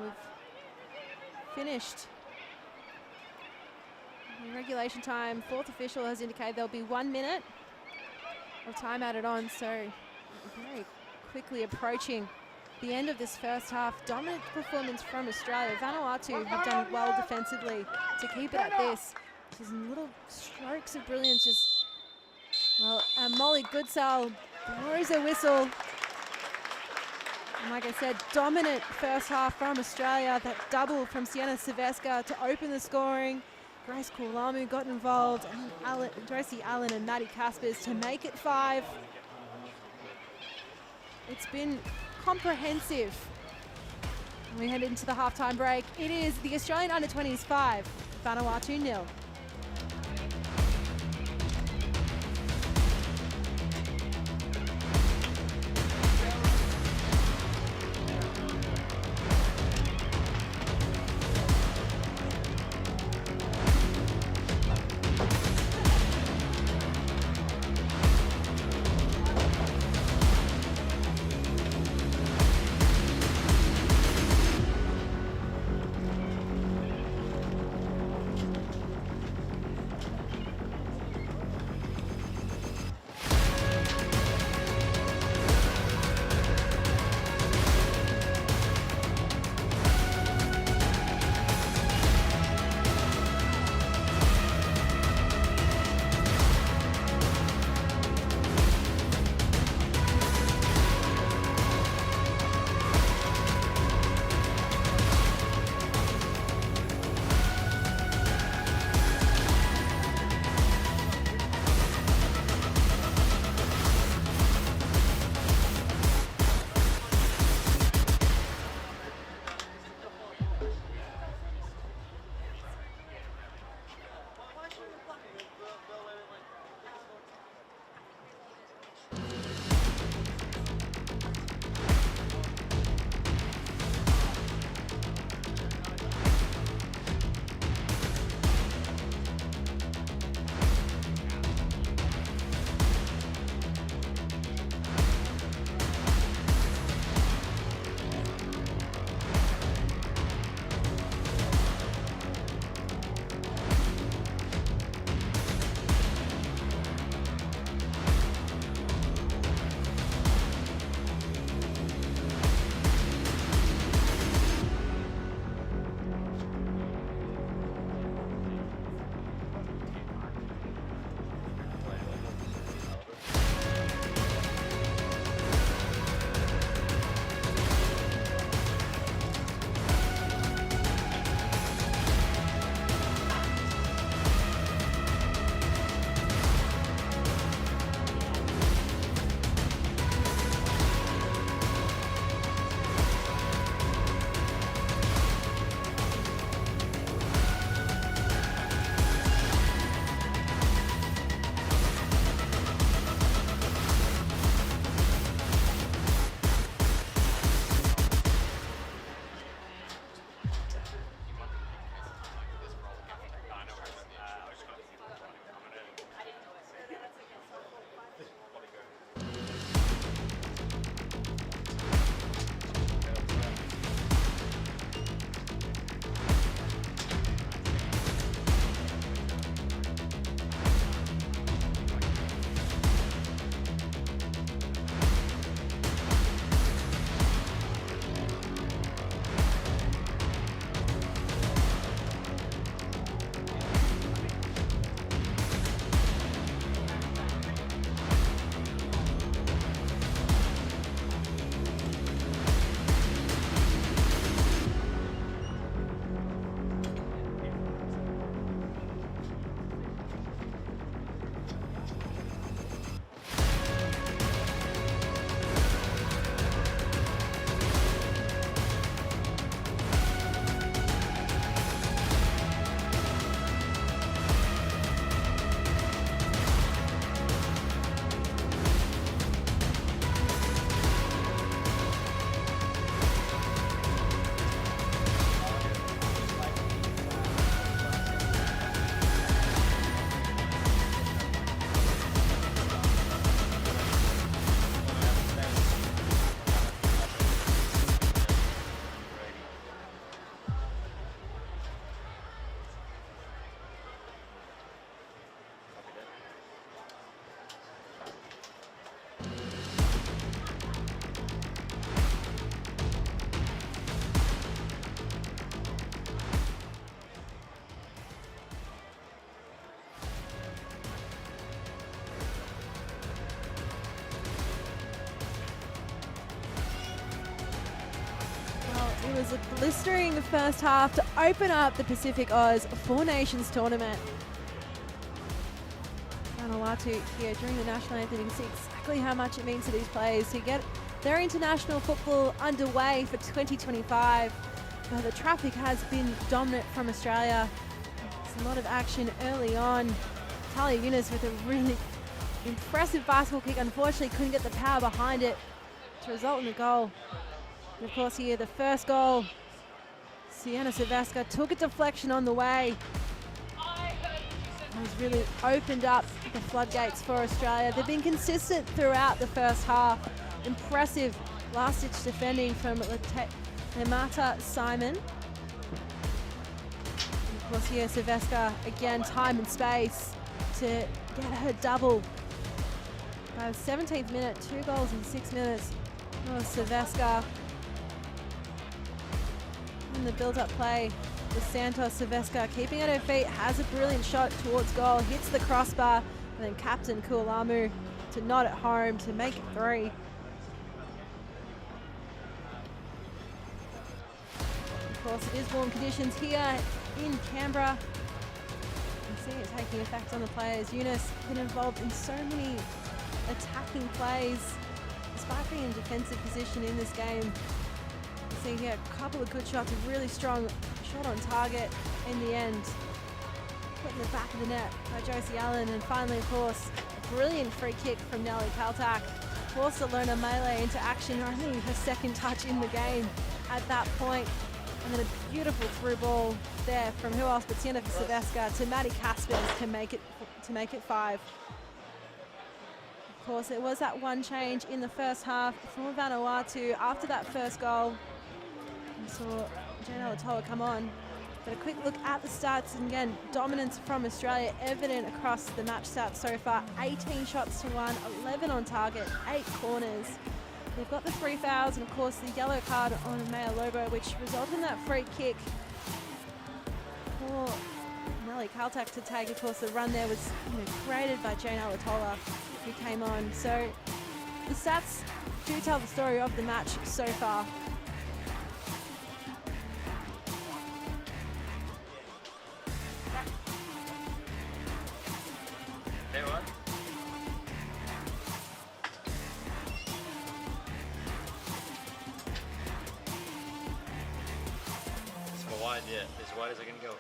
We've finished in regulation time. Fourth official has indicated there'll be 1 minute of time added on, so very quickly approaching the end of this first half. Dominant performance from Australia. Vanuatu have done well defensively to keep it at this. Just little strokes of brilliance. Just, well, Molly Goodsell blows a whistle. And like I said, dominant first half from Australia. That double from Sienna Silvesca to open the scoring. Grace Coolami got involved, and Josie Allen and Maddie Caspers to make it 5. It's been comprehensive. And we head into the halftime break. It is the Australian under-20s 5, Vanuatu 0. was a blistering first half to open up the PacificAus Four Nations Tournament. Vanuatu here during the national anthem, you can see exactly how much it means to these players to get their international football underway for 2025. But the traffic has been dominant from Australia. There's a lot of action early on. Talia Yunus with a really impressive basketball kick. Unfortunately, couldn't get the power behind it to result in the goal. And of course here, the first goal, Sienna Silvestre took a deflection on the way. Has really opened up the floodgates for Australia. They've been consistent throughout the first half. Impressive last-ditch defending from Lemata Simon. And of course here, Silvestre, again, time and space to get her double. By the 17th minute, 2 goals in 6 minutes. Oh, Silvestre. And the build-up play with Santos. Silvestre keeping at her feet, has a brilliant shot towards goal, hits the crossbar, and then captain Kualamu to nod at home to make it 3. Of course, it is warm conditions here in Canberra. You can see it taking effect on the players. Yunus been involved in so many attacking plays, despite being in defensive position in this game. You see here a couple of good shots, a really strong shot on target in the end. Put in the back of the net by Josie Allen, and finally, of course, a brilliant free kick from Nelly Kaltak. Forced Alona Melee into action, only her second touch in the game at that point. And then a beautiful through ball there from who else but Sienna Silvestre to Maddie Caspers to make it 5. Of course, it was that one change in the first half from Vanuatu after that first goal. We saw Jane Alatoa come on. But a quick look at the stats, and again, dominance from Australia evident across the match stats so far. 18 shots to 1, 11 on target, 8 corners. They've got the 3 fouls and of course the yellow card on Maya Lobo, which resulted in that free kick for Nelly Kaltak to take. Of course, the run there was created by Jane Alatola, who came on. So the stats do tell the story of the match so far. Wide, yeah, as wide as I can go.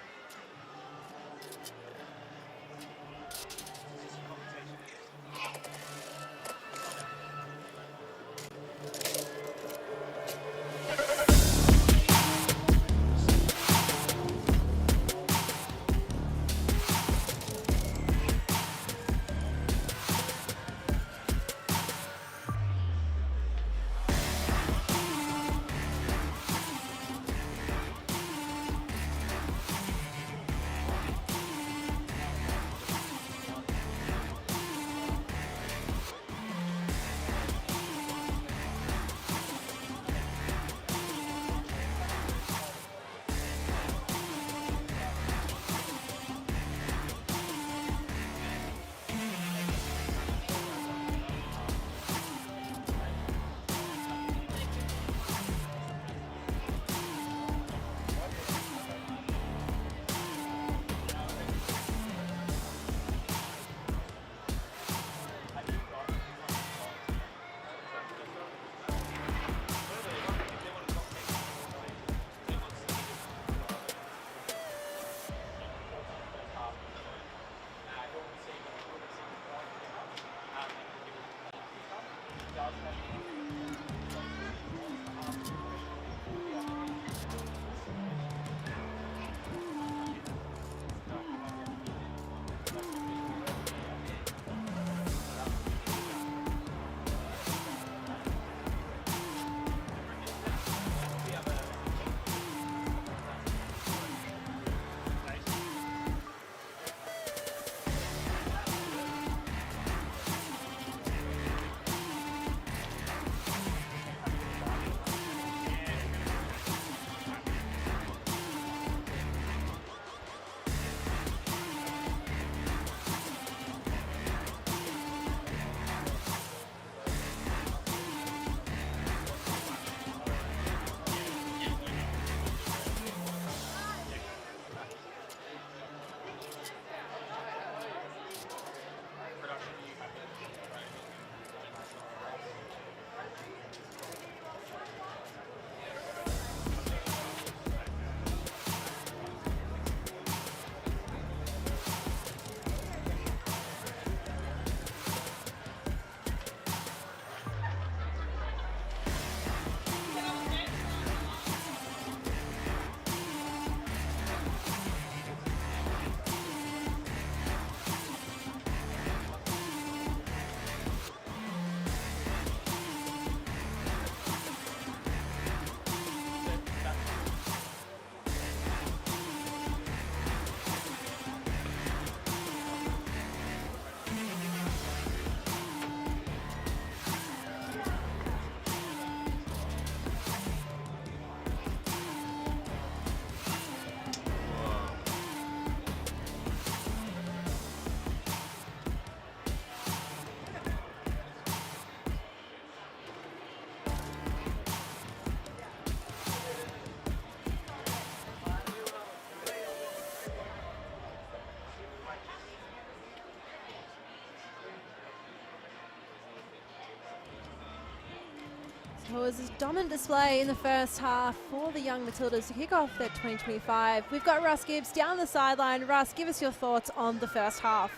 It was a dominant display in the first half for the young Matildas to kick off their 2025. We've got Russ Gibbs down the sideline. Russ, give us your thoughts on the first half.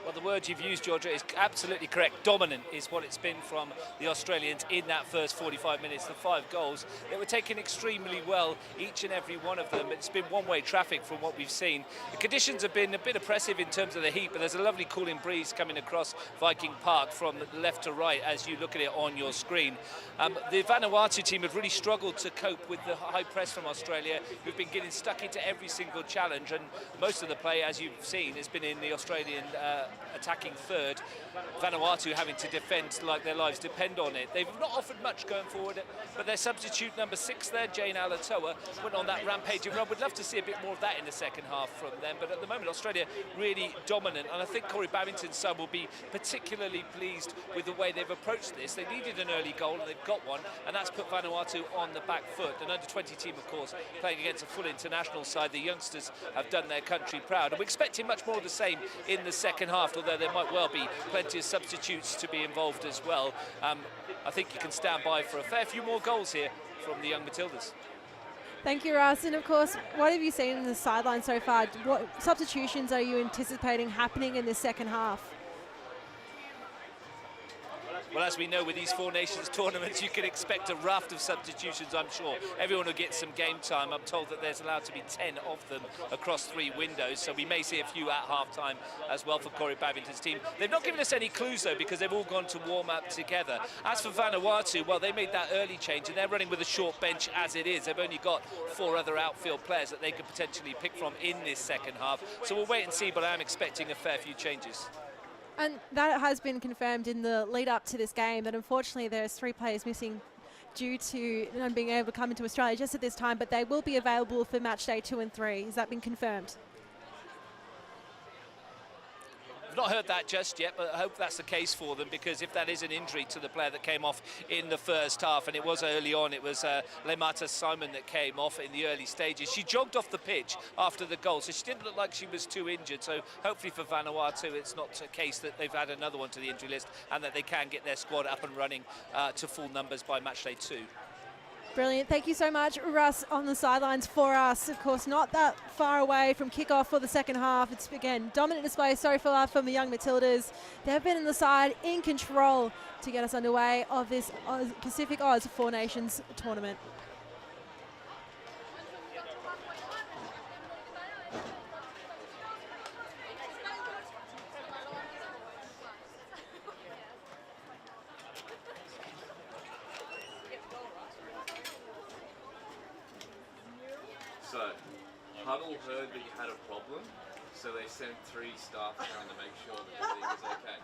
Well, the word you've used, Georgia, is absolutely correct. Dominant is what it's been from the Australians in that first 45 minutes. The 5 goals, they were taken extremely well, each and every one of them. It's been one-way traffic from what we've seen. The conditions have been a bit oppressive in terms of the heat, but there's a lovely cooling breeze coming across Viking Park from left to right as you look at it on your screen. The Vanuatu team have really struggled to cope with the high press from Australia, who've been getting stuck into every single challenge, and most of the play, as you've seen, has been in the Australian attacking third. Vanuatu having to defend like their lives depend on it. They've not offered much going forward, but their substitute number 6 there, Jane Alatoa, went on that rampaging run. We'd love to see a bit more of that in the second half from them, but at the moment Australia really dominant, and I think Corey Babington's son will be particularly pleased with the way they've approached this. They needed an early goal and they've got one, and that's put Vanuatu on the back foot. An under-20 team, of course, playing against a full international side. The youngsters have done their country proud, and we're expecting much more of the same in the second half, although there might well be plenty of substitutes to be involved as well. I think you can stand by for a fair few more goals here from the young Matildas. Thank you, Russ. And of course, what have you seen in the sideline so far? What substitutions are you anticipating happening in this second half? Well, as we know with these Four Nations tournaments, you can expect a raft of substitutions, I'm sure. Everyone will get some game time. I'm told that there's allowed to be 10 of them across 3 windows, so we may see a few at half-time as well for Corey Babington's team. They've not given us any clues, though, because they've all gone to warm up together. As for Vanuatu, well, they made that early change, and they're running with a short bench as it is. They've only got 4 other outfield players that they could potentially pick from in this second half. So we'll wait and see, but I am expecting a fair few changes. And that has been confirmed in the lead up to this game, that unfortunately there's 3 players missing due to not being able to come into Australia just at this time, but they will be available for match day 2 and 3. Has that been confirmed? I've not heard that just yet, but I hope that's the case for them, because if that is an injury to the player that came off in the first half, and it was early on, it was Lemata Simon that came off in the early stages. She jogged off the pitch after the goal, so she didn't look like she was too injured. So hopefully for Vanuatu, it's not a case that they've had another one to the injury list, and that they can get their squad up and running to full numbers by match day 2. Brilliant. Thank you so much, Russ, on the sidelines for us. Of course, not that far away from kickoff for the second half. It's, again, dominant display so far from the young Matildas. They've been in the side in control to get us underway of this PacificAus Four Nations Tournament. So, Huddle heard that you had a problem, so they sent 3 staff around to make sure that everything was okay.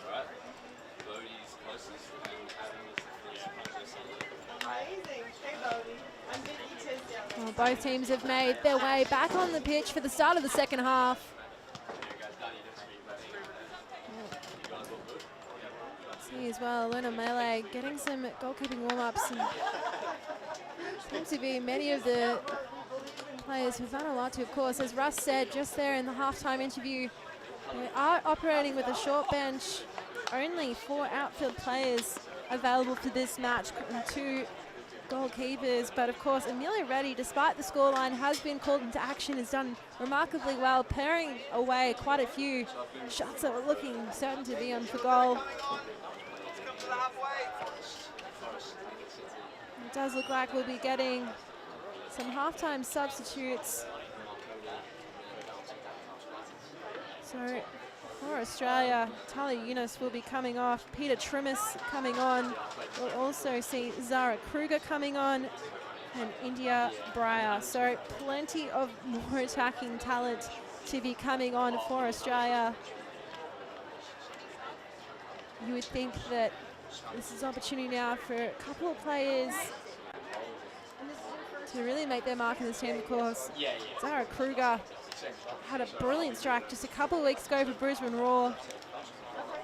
Alright? Bodie's closest, and Adam is the first closest on the... Amazing. Hey, Bodie. I'm big eaters down there. Well, both teams have made their way back on the pitch for the start of the second half. See as well, Luna Melee getting some goalkeeping warm-ups. Seems to be many of the players for Vanuatu, of course, as Russ said just there in the halftime interview, they are operating with a short bench. Only 4 outfield players available for this match and 2 goalkeepers. But of course, Amelia Reddy, despite the scoreline, has been called into action, has done remarkably well, paring away quite a few shots that were looking certain to be on for goal. It does look like we'll be getting some halftime substitutes. So for Australia, Talia Yunus will be coming off, Peter Trimis coming on. We'll also see Zara Kruger coming on and India Breyer. So plenty of more attacking talent to be coming on for Australia. You would think that this is opportunity now for a couple of players to really make their mark in this team, of course. Zara Kruger had a brilliant strike just a couple of weeks ago for Brisbane Roar.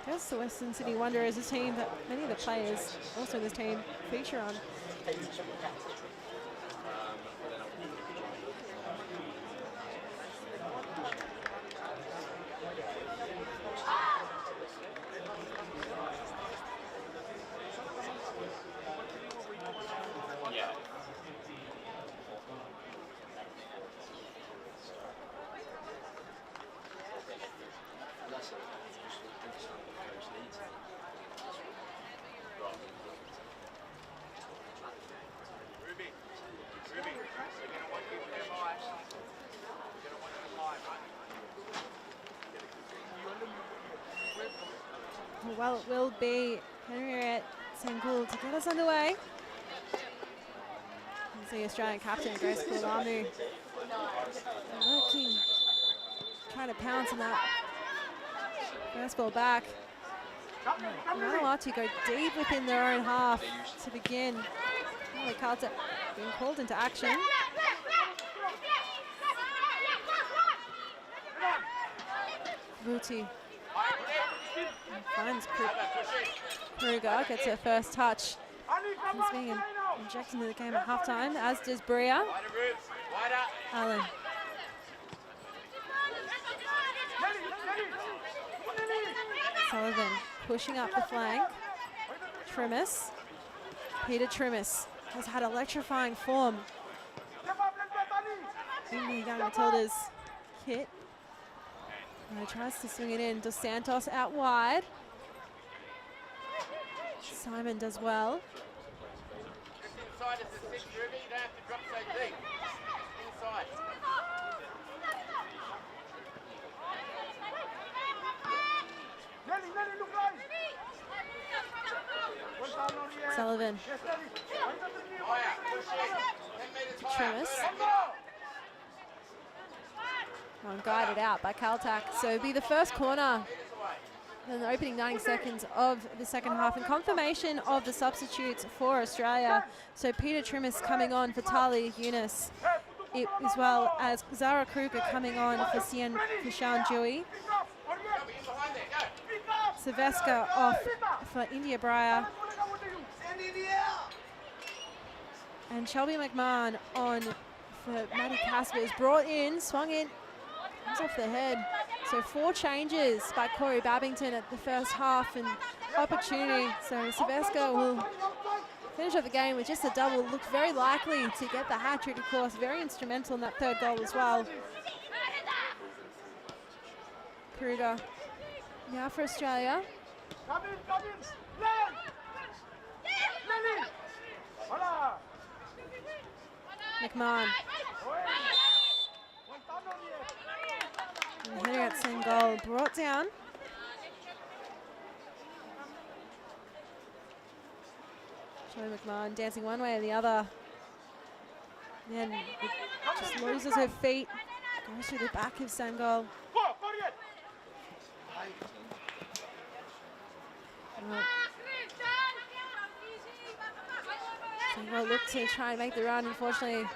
There's the Western Sydney Wanderers, a team that many of the players also in this team feature on. well, it will be Henriette Sengul to get us underway. You see Australian captain Grace Kulamu lurking, trying to pounce on that first ball back. Vanuatu go deep within their own half to begin. Holy Carlton being called into action. Vuti finds Kruger, gets her first touch. He's being injected into the game at halftime, as does Bria. Allen. Sullivan pushing up the flank. Trimis. Peter Trimis has had electrifying form in the young Matildas kit. He tries to swing it in. Dos Santos out wide. Simon does well. Inside is the 6, Ruby. You don't have to drop so deep. Inside. Sullivan. Trimis. Guided out by Caltac. So it'll be the first corner in the opening 90 seconds of the second half, and confirmation of the substitutes for Australia. So Peter Trimis coming on for Tali Yunus, as well as Zara Kruger coming on for Shan Dewey. Silveska off for India Breyer. And Shelby McMahon on for Maddie Caspers. Brought in, swung in, comes off the head. So 4 changes by Corey Babington at the first half, and opportunity. So Silveska will finish off the game with just a double. Looked very likely to get the hat trick, of course. Very instrumental in that third goal as well. Kruger now for Australia. McMahon. And Henriette Sengul brought down. Joey McMahon dancing one way or the other. Then just loses her feet. Goes through the back of Sengul. Sengul looked to try and make the run, unfortunately.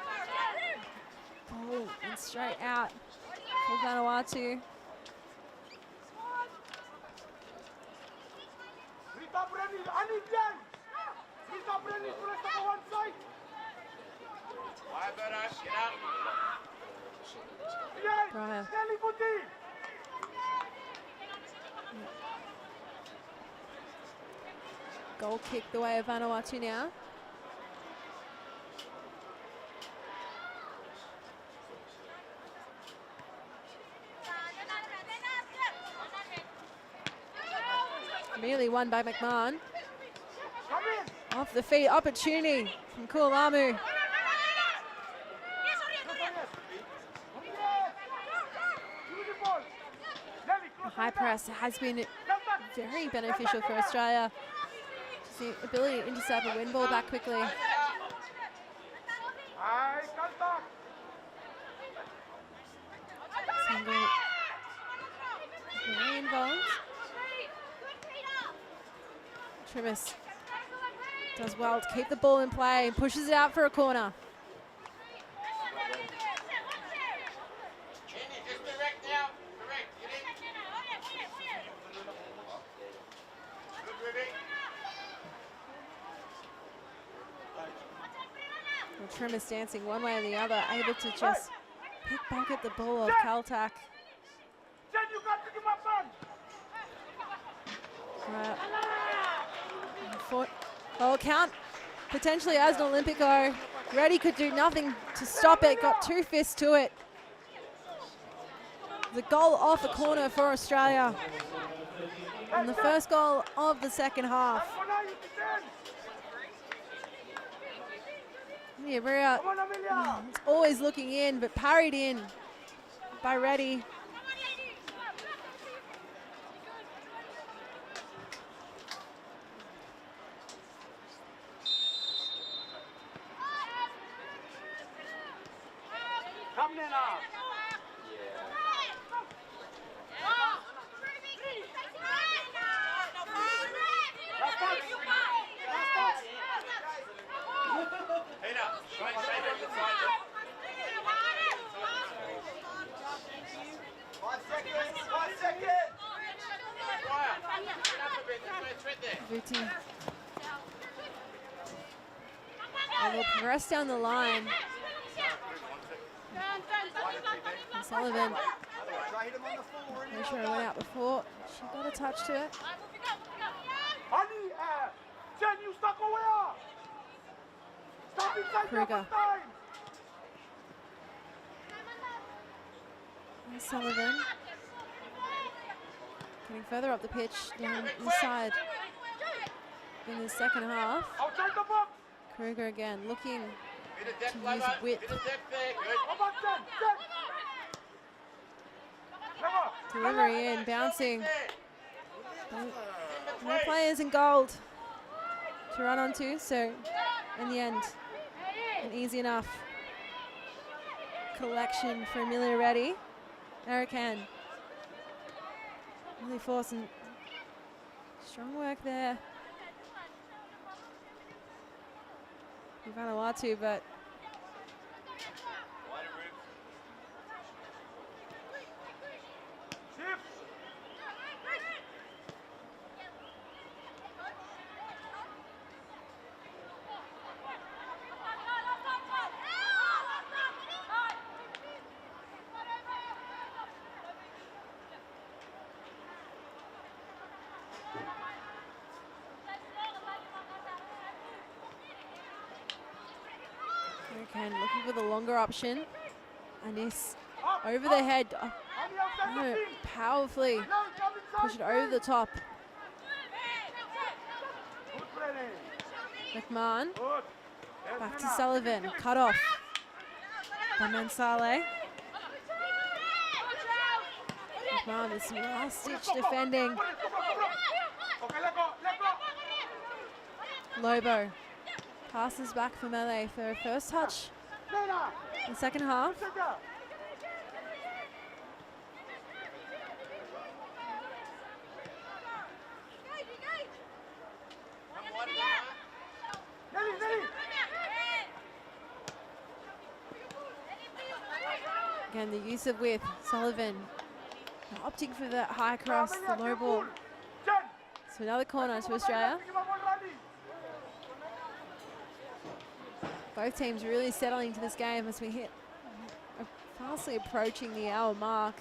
Ball and straight out for Vanuatu. Brian. Goal kick the way of Vanuatu now. Immediately won by McMahon. Off the feet, opportunity from Kulamu. The high press has been very beneficial for Australia. Just the ability to intercept a win ball back quickly. Single. Very involved. Trimis does well to keep the ball in play and pushes it out for a corner. Well, Trimis dancing one way or the other, able to just pickpocket the ball of Caltac. Oh, count potentially as an Olympico. Reddy could do nothing to stop it, got 2 fists to it. The goal off the corner for Australia. And the first goal of the second half. Yeah, Maria, it's always looking in, but parried in by Reddy. Come Nena. Viking. And they'll press down the line. And Sullivan. Make sure it went out before. She got a touch to it. Jen, you stuck away. Stop inside Kruger. time. And Sullivan. Getting further up the pitch, down inside in the second half. Outside the box. Kruger again looking Bit of to depth, use Lover. width. Bit of depth there. Good. Come on, Jen. Delivery in, bouncing. No players in gold to run onto, so in the end, an easy enough collection for Amelia Reddy. Erican really forcing strong work there. Vanuatu, but Erican looking for the longer option. Anis over the head. Oh, powerfully push it over the top. McMahon back to Sullivan, cut off by Mansale. McMahon with some last ditch defending. Lobo passes back for Melee for a first touch in the second half. Again, the use of width. Sullivan opting for the high cross, the low ball. So another corner to Australia. Both teams really settling to this game as we hit fastly approaching the hour mark.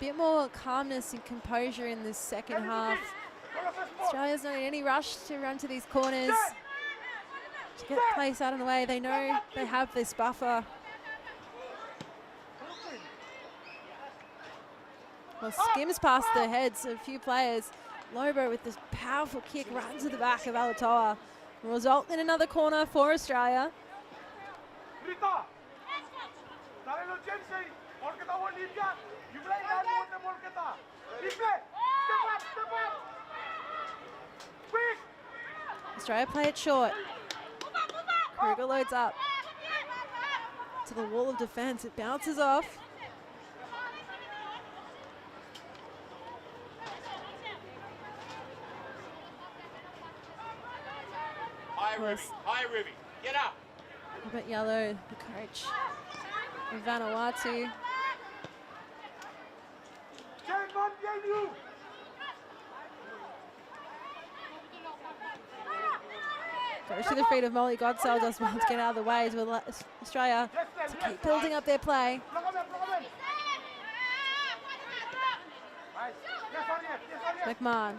Bit more calmness and composure in this second half. Australia's not in any rush to run to these corners. To get place out of the way, they know they have this buffer. Well, skims past the heads of a few players. Lobo with this powerful kick right into the back of Alatoa. Will result in another corner for Australia. Australia play it short. Kruger loads up to the wall of defence. It bounces off. Hi, Ruby. Get up. Robert Yellow, the coach of Vanuatu. Goes to the feet of Molly Godsell, does well to get out of the way to allow Australia to keep building up their play. McMahon.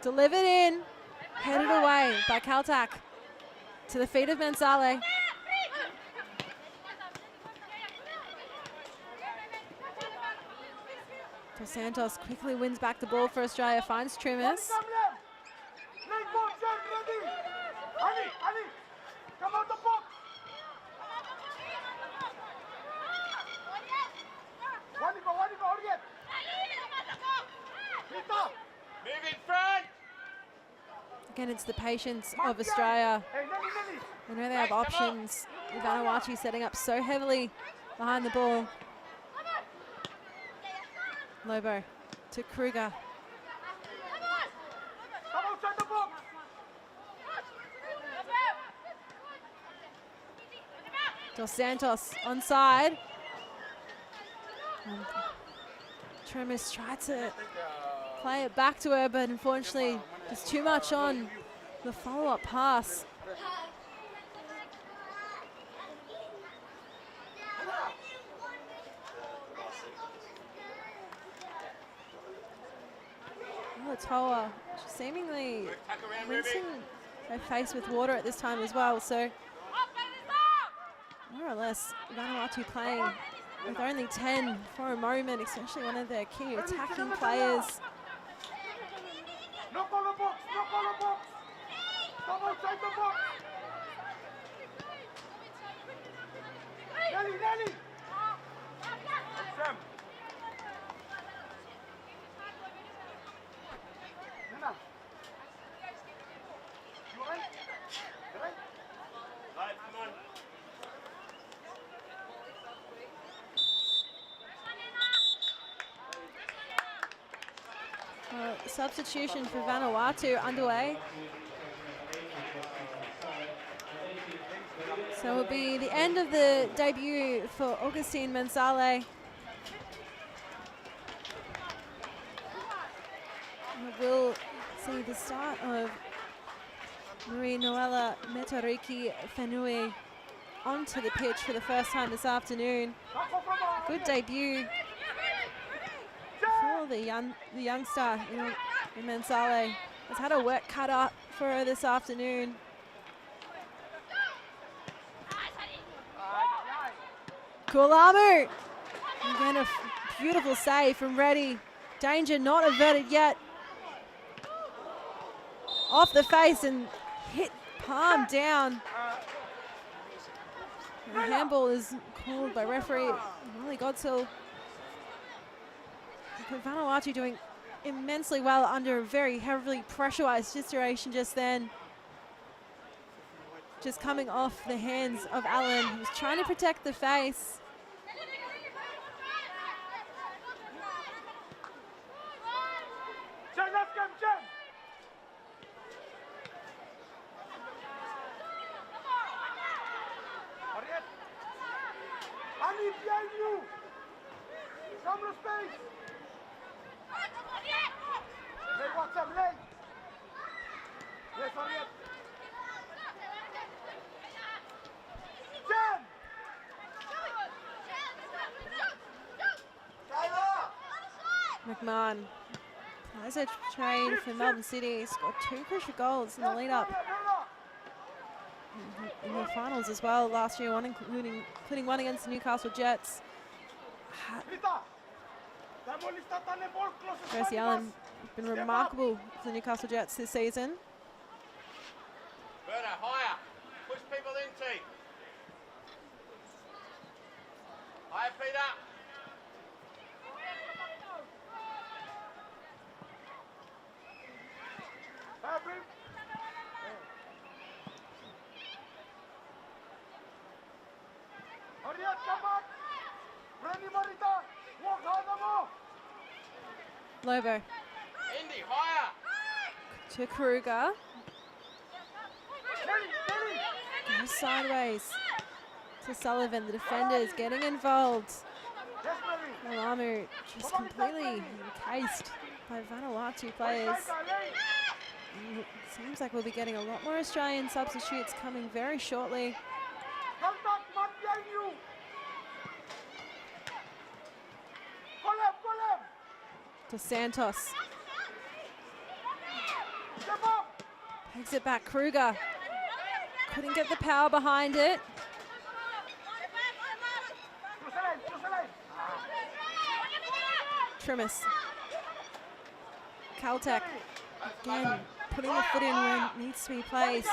Delivered in, headed away by Caltac to the feet of Mansale. Dos Santos quickly wins back the ball for Australia, finds Trimmers. Move in front. Again, it's the patience of Australia. I know they have options. Vanuatu setting up so heavily behind the ball. Lobo to Kruger. Dos Santos onside. Tremis tried to play it back to her, but unfortunately, there's too much on the follow-up pass. Toa seemingly rinsing her face with water at this time as well, so more or less Vanuatu playing with only 10 for a moment, especially one of their key attacking players. No follow box, no follow box. Come outside the box. Nelly, Nelly. Sam. Nana. You all right? You all right? Right, come on. Substitution for Vanuatu underway. So it will be the end of the debut for Augustine Mensale. We'll see the start of Marie Noella Metariki Fenui onto the pitch for the first time this afternoon. Good debut for the youngster in Mensale. Has had her work cut out for her this afternoon. Kulamu! Again, a beautiful save from Reddy. Danger not averted yet. Off the face and hit palm down. And the handball is called by referee Molly Godsill. Vanuatu doing immensely well under a very heavily pressurized situation just then. Just coming off the hands of Allen, who was trying to protect the face. Behind you! Come to space! Hey, what's up, Leg? Yes, Harriet. Jen! McMahon plays a trade for Melbourne City. Scored 2 crucial goals in the lead-up in the finals as well last year, one including one against the Newcastle Jets. Percy Allen has been remarkable for the Newcastle Jets this season. Berta, higher. Push people in, T. Higher, Peter. Lobo. Indy, higher. To Kruger. Goes sideways to Sullivan. The defenders getting involved. Malamu just completely encased by Vanuatu players. And it seems like we'll be getting a lot more Australian substitutes coming very shortly. To Santos. Takes it back, Kruger. Couldn't get the power behind it. Trimis. Caltech. Again, putting the foot in where it needs to be placed.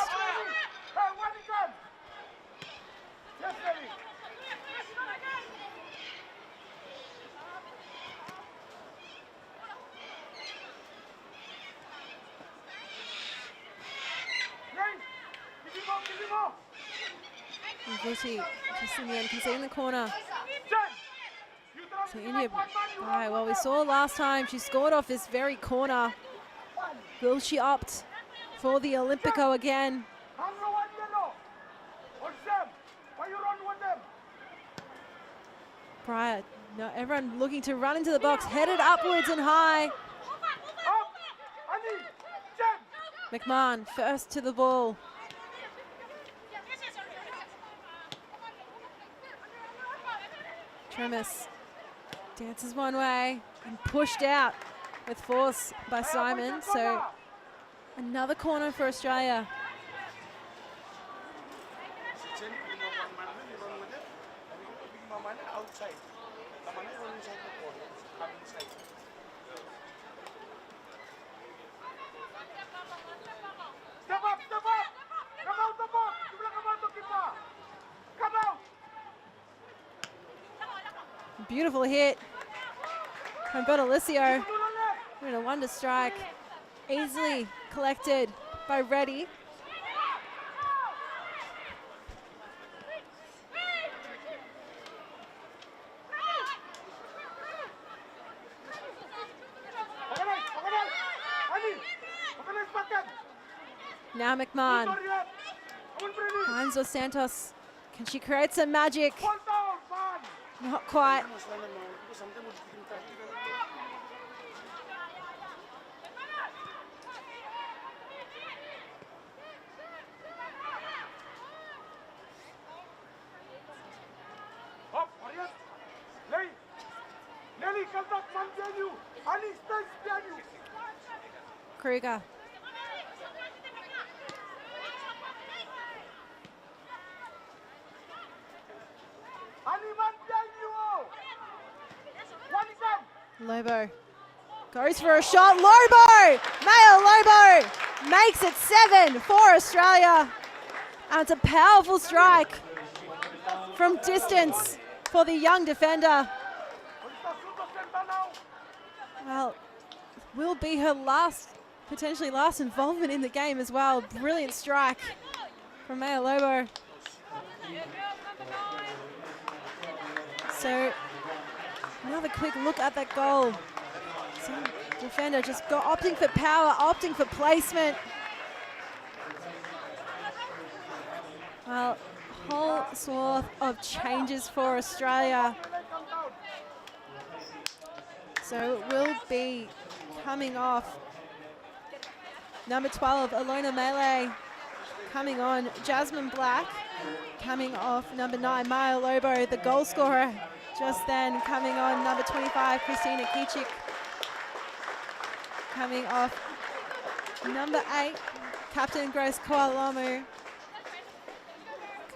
And Vuti just in the end conceding the corner. So India, all right, well, we saw last time she scored off this very corner. Will she opt for the Olympico again? Prior, no, everyone looking to run into the box, headed upwards and high. McMahon first to the ball. Tremis dances one way and pushed out with force by Simon. So another corner for Australia. Beautiful hit from Buildup. And a wonder strike, easily collected by Reddy. Now McMahon finds Dos Santos. Can she create some magic? Not quite. Kruger. Lobo goes for a shot. Lobo! Male Lobo makes it 7 for Australia. And it's a powerful strike from distance for the young defender. Well, will be her potentially last involvement in the game as well. Brilliant strike from Male Lobo. So another quick look at that goal. So defender just opting for power, opting for placement. Well, whole swath of changes for Australia. So it will be coming off number 12, Alona Melee. Coming on, Jasmine Black. Coming off number 9, Maya Lobo, the goal scorer. Just then coming on number 25, Christina Kichik. Coming off number 8, Captain Grace Koalamu.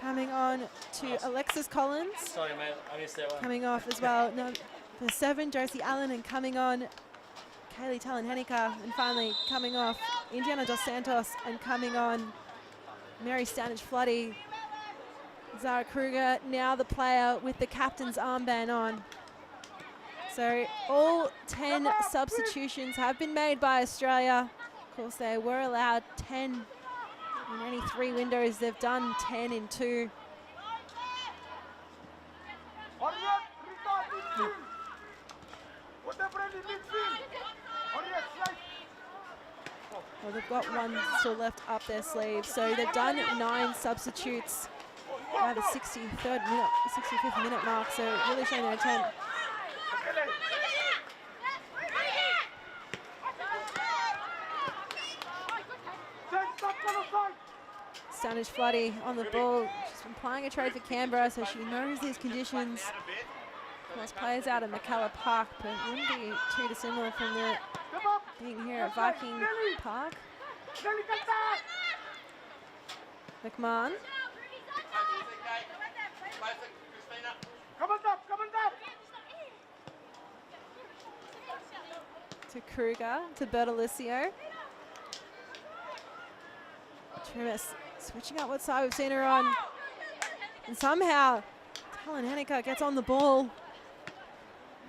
Coming on to Alexis Collins. Sorry, mate, I missed that one. Coming off as well, number 7, Josie Allen, and coming on Kaylee Talon-Hennica. And finally coming off Indiana Dos Santos, and coming on Mary Standage-Floody. Zara Kruger, now the player with the captain's armband on. So all 10 substitutions have been made by Australia. Of course, they were allowed 10 in only 3 windows. They've done 10 in 2. Well, they've got one still left up their sleeve. So they've done 9 substitutes by the 65th minute mark. So really showing their intent. Standage-Floody on the ball. She's been playing a trade for Canberra, so she knows these conditions. Of course, plays out at McCullough Park, but it wouldn't be too dissimilar from the being here at Viking Park. McMahon. To Kruger, to Bertolicio. Trimis switching up what side we've seen her on. And somehow, Talon-Hennica gets on the ball.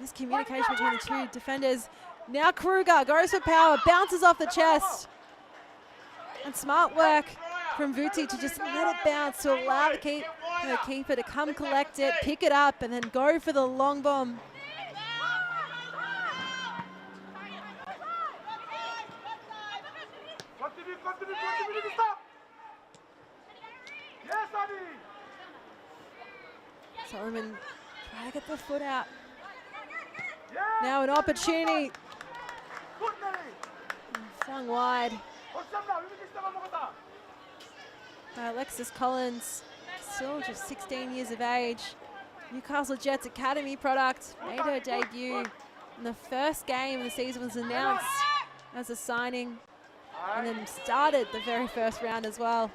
Miscommunication between the 2 defenders. Now Kruger goes for power, bounces off the chest. And smart work from Vuti to just let it bounce to allow the the keeper to come collect it, pick it up, and then go for the long bomb. Solomon try to get the foot out. Now an opportunity. Flung wide. Alexis Collins, still just 16 years of age. Newcastle Jets Academy product, made her debut. And the first game of the season was announced as a signing, and then started the very first round as well.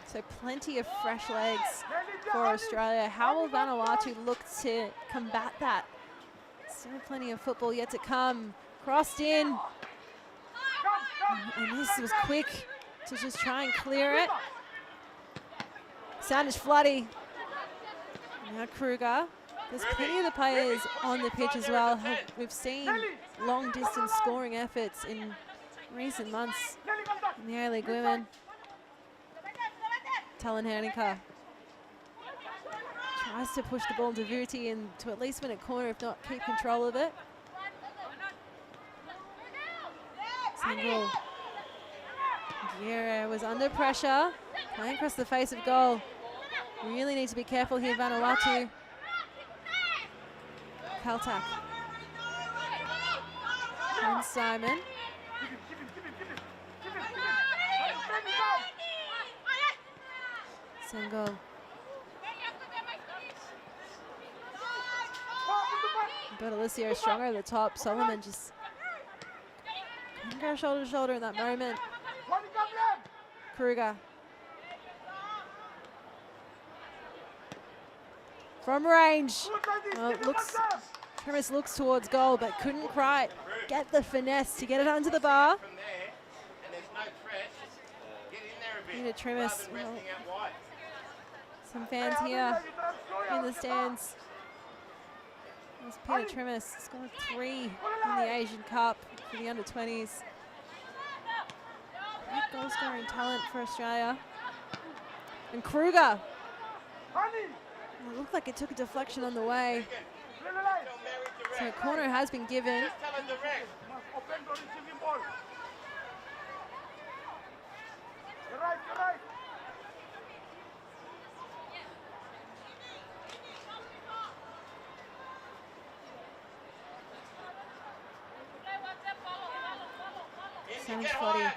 So plenty of fresh legs for Australia. How will Vanuatu look to combat that? Still plenty of football yet to come. Crossed in. And this was quick to just try and clear it. Sandwich Floody. Now Kruger. There's plenty of the players on the pitch as well. We've seen long distance scoring efforts in recent months in the A-League women. Talon Hernica tries to push the ball into Vuti and to at least win a corner, if not keep control of it. Single. Guerra was under pressure, playing across the face of goal. Really need to be careful here, Vanuatu. Kaltak. And Simon. Single. But Alicia stronger at the top. Solomon just couldn't go shoulder to shoulder in that moment. Kruger. From range. Well, it looks, Trimis looks towards goal, but couldn't quite get the finesse to get it onto the bar. Needed Trimis. Well, some fans here in the stands. There's Peter Trimis, scored 3 in the Asian Cup for the under-20s. Great goal scoring talent for Australia. And Kruger. It looked like it took a deflection on the way. So a corner has been given. Sandwich Floody.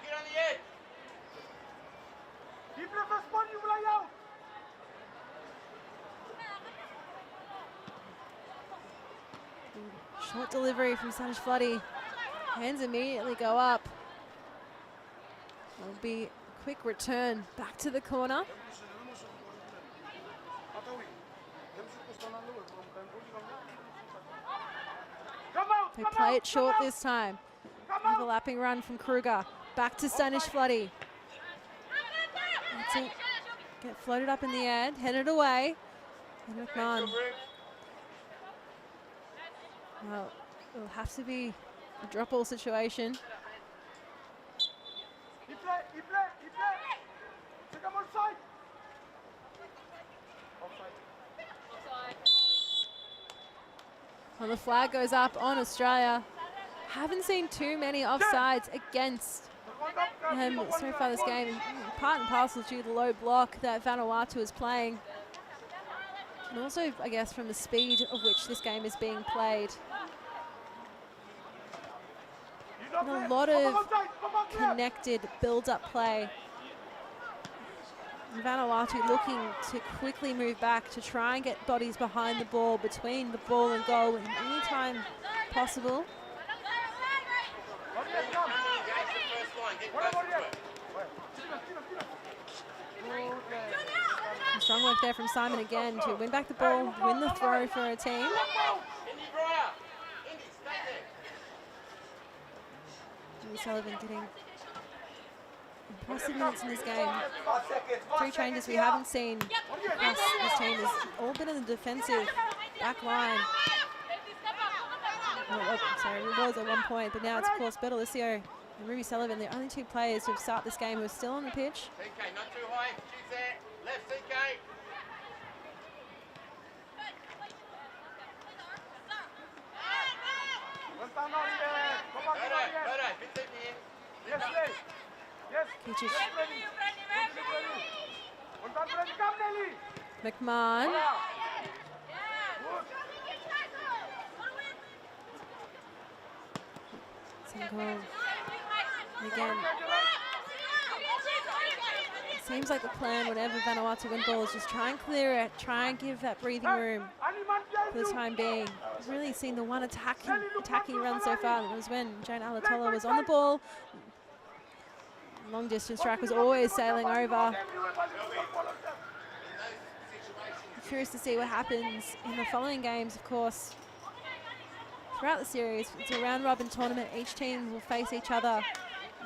Short delivery from Sandwich Floody. Hands immediately go up. It'll be a quick return back to the corner. They play it short this time. Overlapping run from Kruger. Back to Stanish Floody. That's it. Get floated up in the air, headed away. And McMahon. Well, it'll have to be a drop ball situation. Well, the flag goes up on Australia. Haven't seen too many offsides against him so far this game. Part and parcel due to the low block that Vanuatu is playing. And also, I guess, from the speed of which this game is being played. And a lot of connected build-up play. And Vanuatu looking to quickly move back to try and get bodies behind the ball, between the ball and goal, any time possible. Strong work there from Simon again to win back the ball, win the throw for a team. Jimmy Sullivan getting impressive minutes in this game. 3 changes we haven't seen across this team has all been in the defensive back line. Sorry, it was at one point, but now it's, of course, Bettalisio and Ruby Sullivan, the only two players who have started this game who are still on the pitch. CK, not too high. She's there. Left, CK. McMahon. Again. Seems like the plan whenever Vanuatu win balls, just try and clear it, try and give that breathing room for the time being. We've really seen the one attacking run so far, and it was when Jane Alatola was on the ball. Long distance track was always sailing over. I'm curious to see what happens in the following games, of course. Throughout the series, it's a round robin tournament. Each team will face each other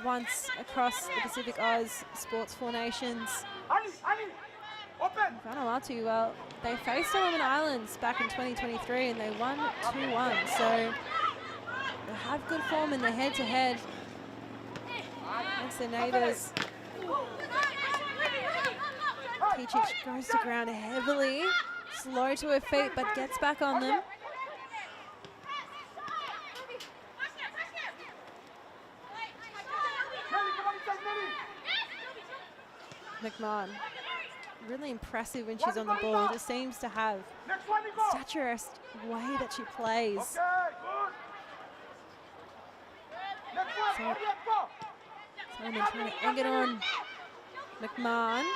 once across the PacificAus Sports Four Nations. Vanuatu, well, they faced Solomon Islands back in 2023 and they won 2-1. So they have good form in the head-to-head against their neighbours. Peachick goes to ground heavily, slow to her feet, but gets back on them. McMahon, really impressive when she's on the ball. Just seems to have a statuesque way that she plays. Solomon trying to egg it on McMahon.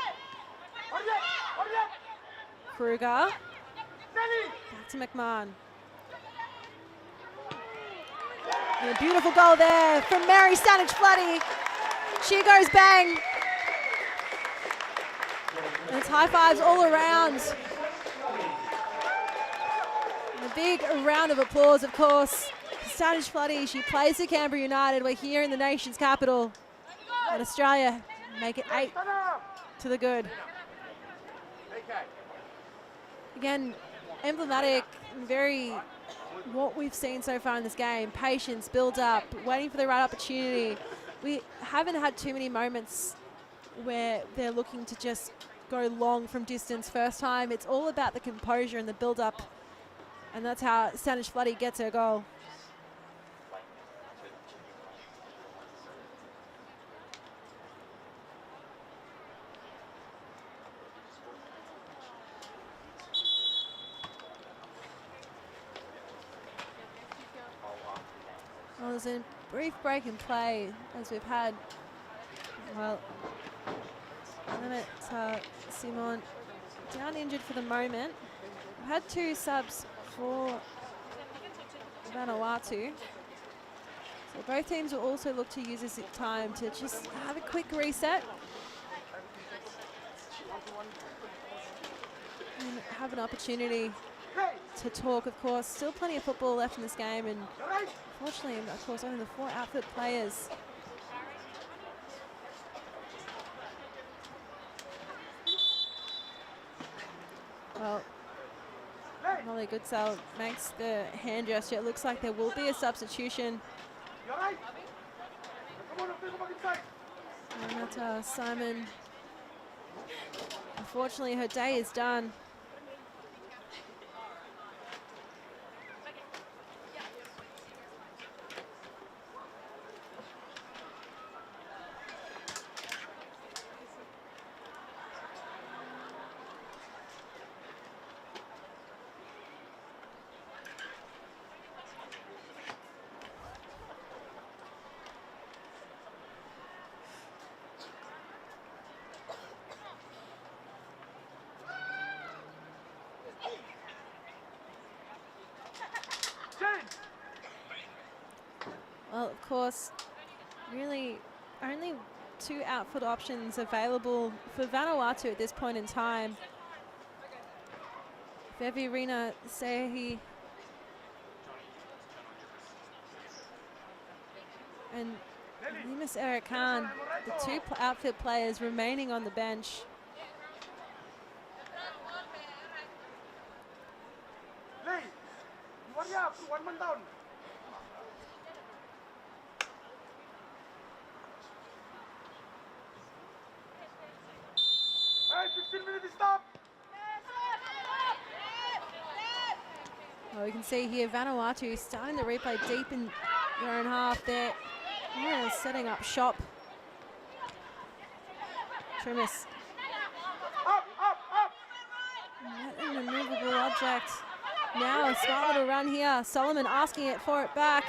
Kruger. Back to McMahon. And a beautiful goal there from Mary Stanich-Floody. She goes bang. And it's high fives all around. And a big round of applause, of course. Stanich-Floody, she plays for Canberra United. We're here in the nation's capital. And Australia make it 8 to the good. Again, emblematic, very what we've seen so far in this game. Patience, build up, waiting for the right opportunity. We haven't had too many moments where they're looking to just go long from distance first time. It's all about the composure and the build up, and that's how Stanich-Floody gets her goal. Well, there's a brief break in play as we've had, well, Limit Simon down injured for the moment. We've had 2 subs for Vanuatu. So both teams will also look to use this time to just have a quick reset and have an opportunity to talk, of course. Still plenty of football left in this game, and unfortunately, of course, only the 4 outfit players. Well, Molly Goodsell makes the hand gesture. It looks like there will be a substitution. And that Simon, unfortunately, her day is done. Well, of course, really only 2 outfield options available for Vanuatu at this point in time. Fevirina Sehi and Limas Eric Khan, the 2 outfield players remaining on the bench. Well, we can see here Vanuatu starting the replay deep in their own half there. Yeah, setting up shop. Trimis. An immovable object. Now a smart little run here. Solomon asking it for it back.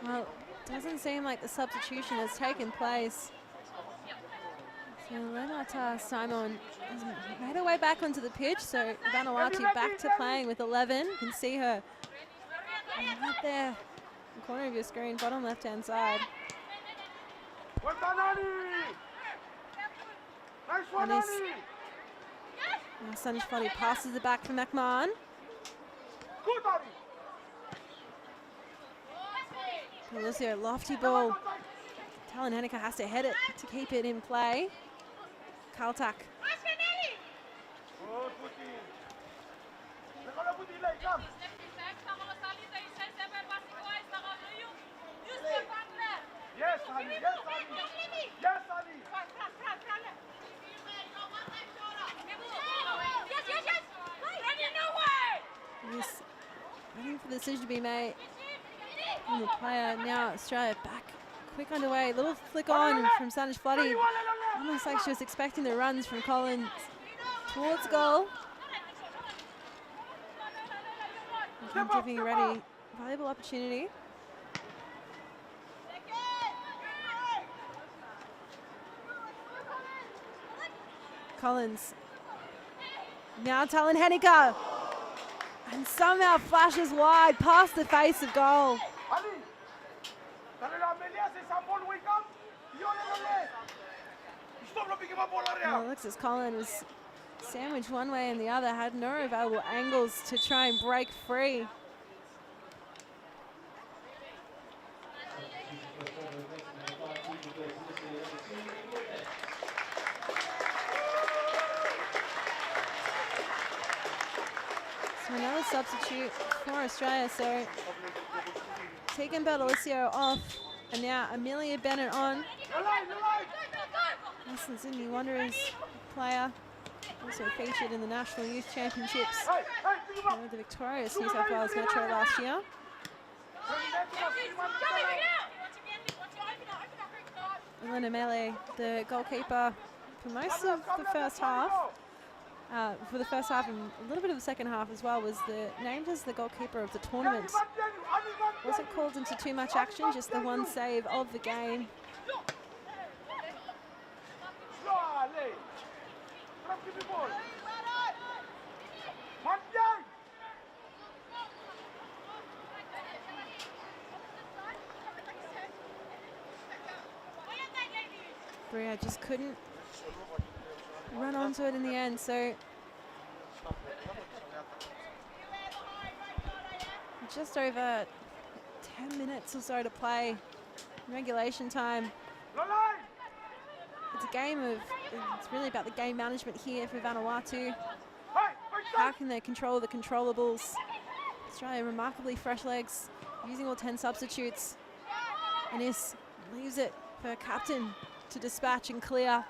Well, doesn't seem like the substitution has taken place. So Lenata Simon has made her way back onto the pitch, so Vanuatu back to playing with 11. You can see her right there in the corner of your screen, bottom left-hand side. And this Sunny Foddy passes it back for McMahon. Lucio, lofty ball. Talon Henniker has to head it to keep it in play. Kaltak. Yes, Ali. Yes, Ali. Yes, Ali. Yes, waiting for the decision to be made. And the player now, Australia back, quick underway, little flick on from Sanish Floody. Almost like she was expecting the runs from Collins towards goal. And giving ready, valuable opportunity. Collins. Now Talon Henniker. And somehow flashes wide past the face of goal. Well, it looks as Colin was sandwiched one way and the other, had no available angles to try and break free. So another substitute for Australia. So Tegan Bertolicio off, and now Amelia Bennett on. Western Sydney Wanderers player, also featured in the National Youth Championships with the victorious New South Wales Metro last year. Elena Mele, the goalkeeper for most of the first half. For the first half and a little bit of the second half as well, was named as the goalkeeper of the tournament. Wasn't called into too much action, just the one save of the game. Bria just couldn't run onto it in the end, so just over 10 minutes or so to play, regulation time. It's a game of, it's really about the game management here for Vanuatu. How can they control the controllables? Australia remarkably fresh legs, using all 10 substitutes. Anis leaves it for captain to dispatch and clear.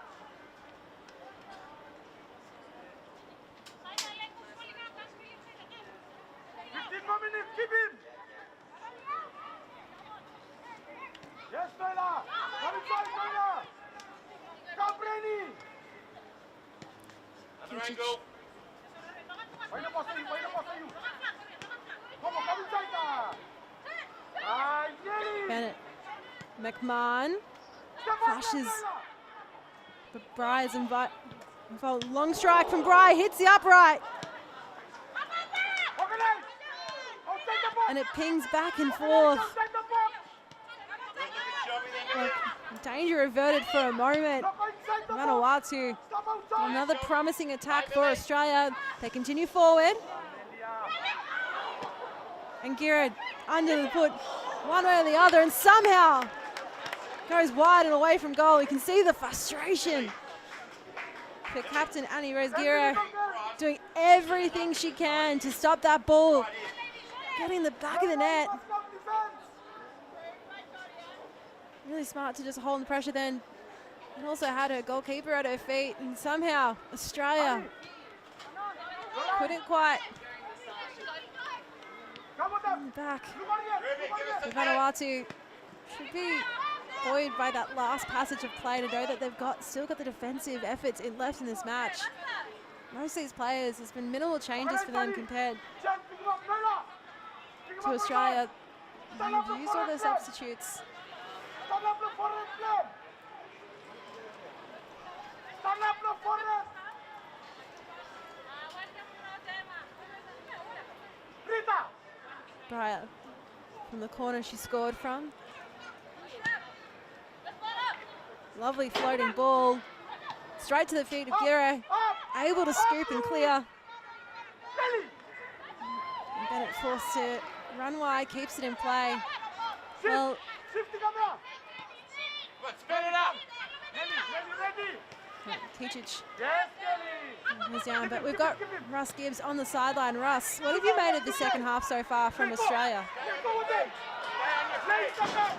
Bennett, McMahon flashes for Bry's involved. Long strike from Bry, hits the upright. And it pings back and forth. Well, danger averted for a moment Vanuatu, another promising attack for Australia. They continue forward. And Gira under the foot, one way or the other, and somehow goes wide and away from goal. You can see the frustration for captain Annie Rose Gira, doing everything she can to stop that ball getting the back of the net. Really smart to just hold the pressure then. And also had her goalkeeper at her feet, and somehow Australia couldn't quite back. So Vanuatu should be buoyed by that last passage of play to know that they've still got the defensive efforts left in this match. Most of these players, there's been minimal changes for them compared to Australia. They've used all their substitutes. Briar from the corner she scored from. Lovely floating ball. Straight to the feet of Gira. Able to scoop and clear. And Bennett forced to run wide, keeps it in play. Well, Teachich goes down, but we've got Russ Gibbs on the sideline. Russ, what have you made of the second half so far from Australia?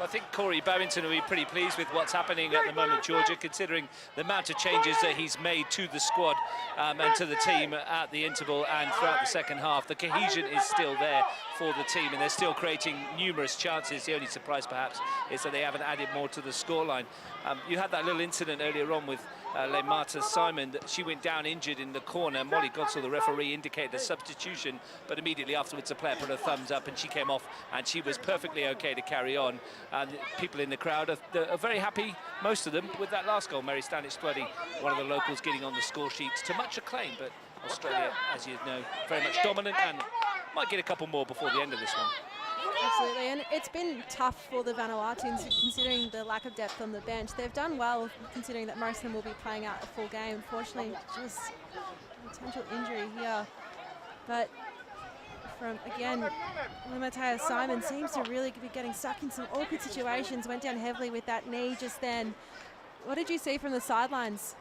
I think Corey Babington will be pretty pleased with what's happening at the moment, Georgia, considering the amount of changes that he's made to the squad and to the team at the interval and throughout the second half. The cohesion is still there for the team, and they're still creating numerous chances. The only surprise, perhaps, is that they haven't added more to the scoreline. You had that little incident earlier on with Lemata Simon. She went down injured in the corner. Molly Godsall, the referee, indicated a substitution, but immediately afterwards the player put her thumbs up and she came off, and she was perfectly okay to carry on. And people in the crowd are very happy, most of them, with that last goal. Mary Stanich-Spluddy, one of the locals, getting on the score sheets to much acclaim, but Australia, as you know, very much dominant and might get a couple more before the end of this one. Absolutely, and it's been tough for the Vanuatuans considering the lack of depth on the bench. They've done well considering that most of them will be playing out a full game. Unfortunately, just a potential injury here. But from, again, Lemata Simon seems to really be getting stuck in some awkward situations. Went down heavily with that knee just then. What did you see from the sidelines?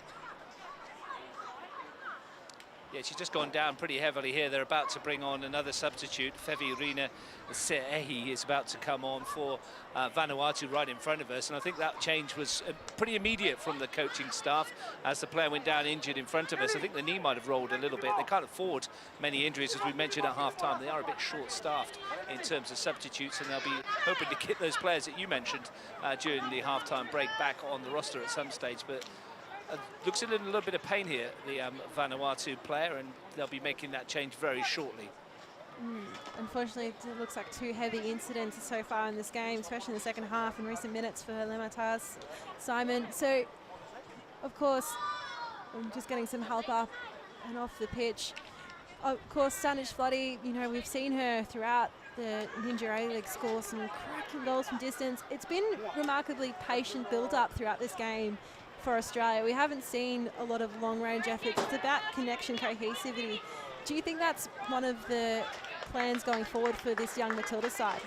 Yeah, she's just gone down pretty heavily here. They're about to bring on another substitute. Fevi-Rina Se'ehi is about to come on for Vanuatu right in front of us. And I think that change was pretty immediate from the coaching staff as the player went down injured in front of us. I think the knee might have rolled a little bit. They can't afford many injuries, as we mentioned at half-time. They are a bit short-staffed in terms of substitutes, and they'll be hoping to get those players that you mentioned during the half-time break back on the roster at some stage. But looks in a little bit of pain here, the Vanuatu player, and they'll be making that change very shortly. Unfortunately, it looks like two heavy incidents so far in this game, especially in the second half in recent minutes for Lemata Simon. So, of course, I'm just getting some help up and off the pitch. Of course, Stanich-Spluddy, you know, we've seen her throughout the Ninja A-League score some cracking goals from distance. It's been remarkably patient build-up throughout this game for Australia. We haven't seen a lot of long-range efforts. It's about connection, cohesivity. Do you think that's one of the plans going forward for this young Matilda side?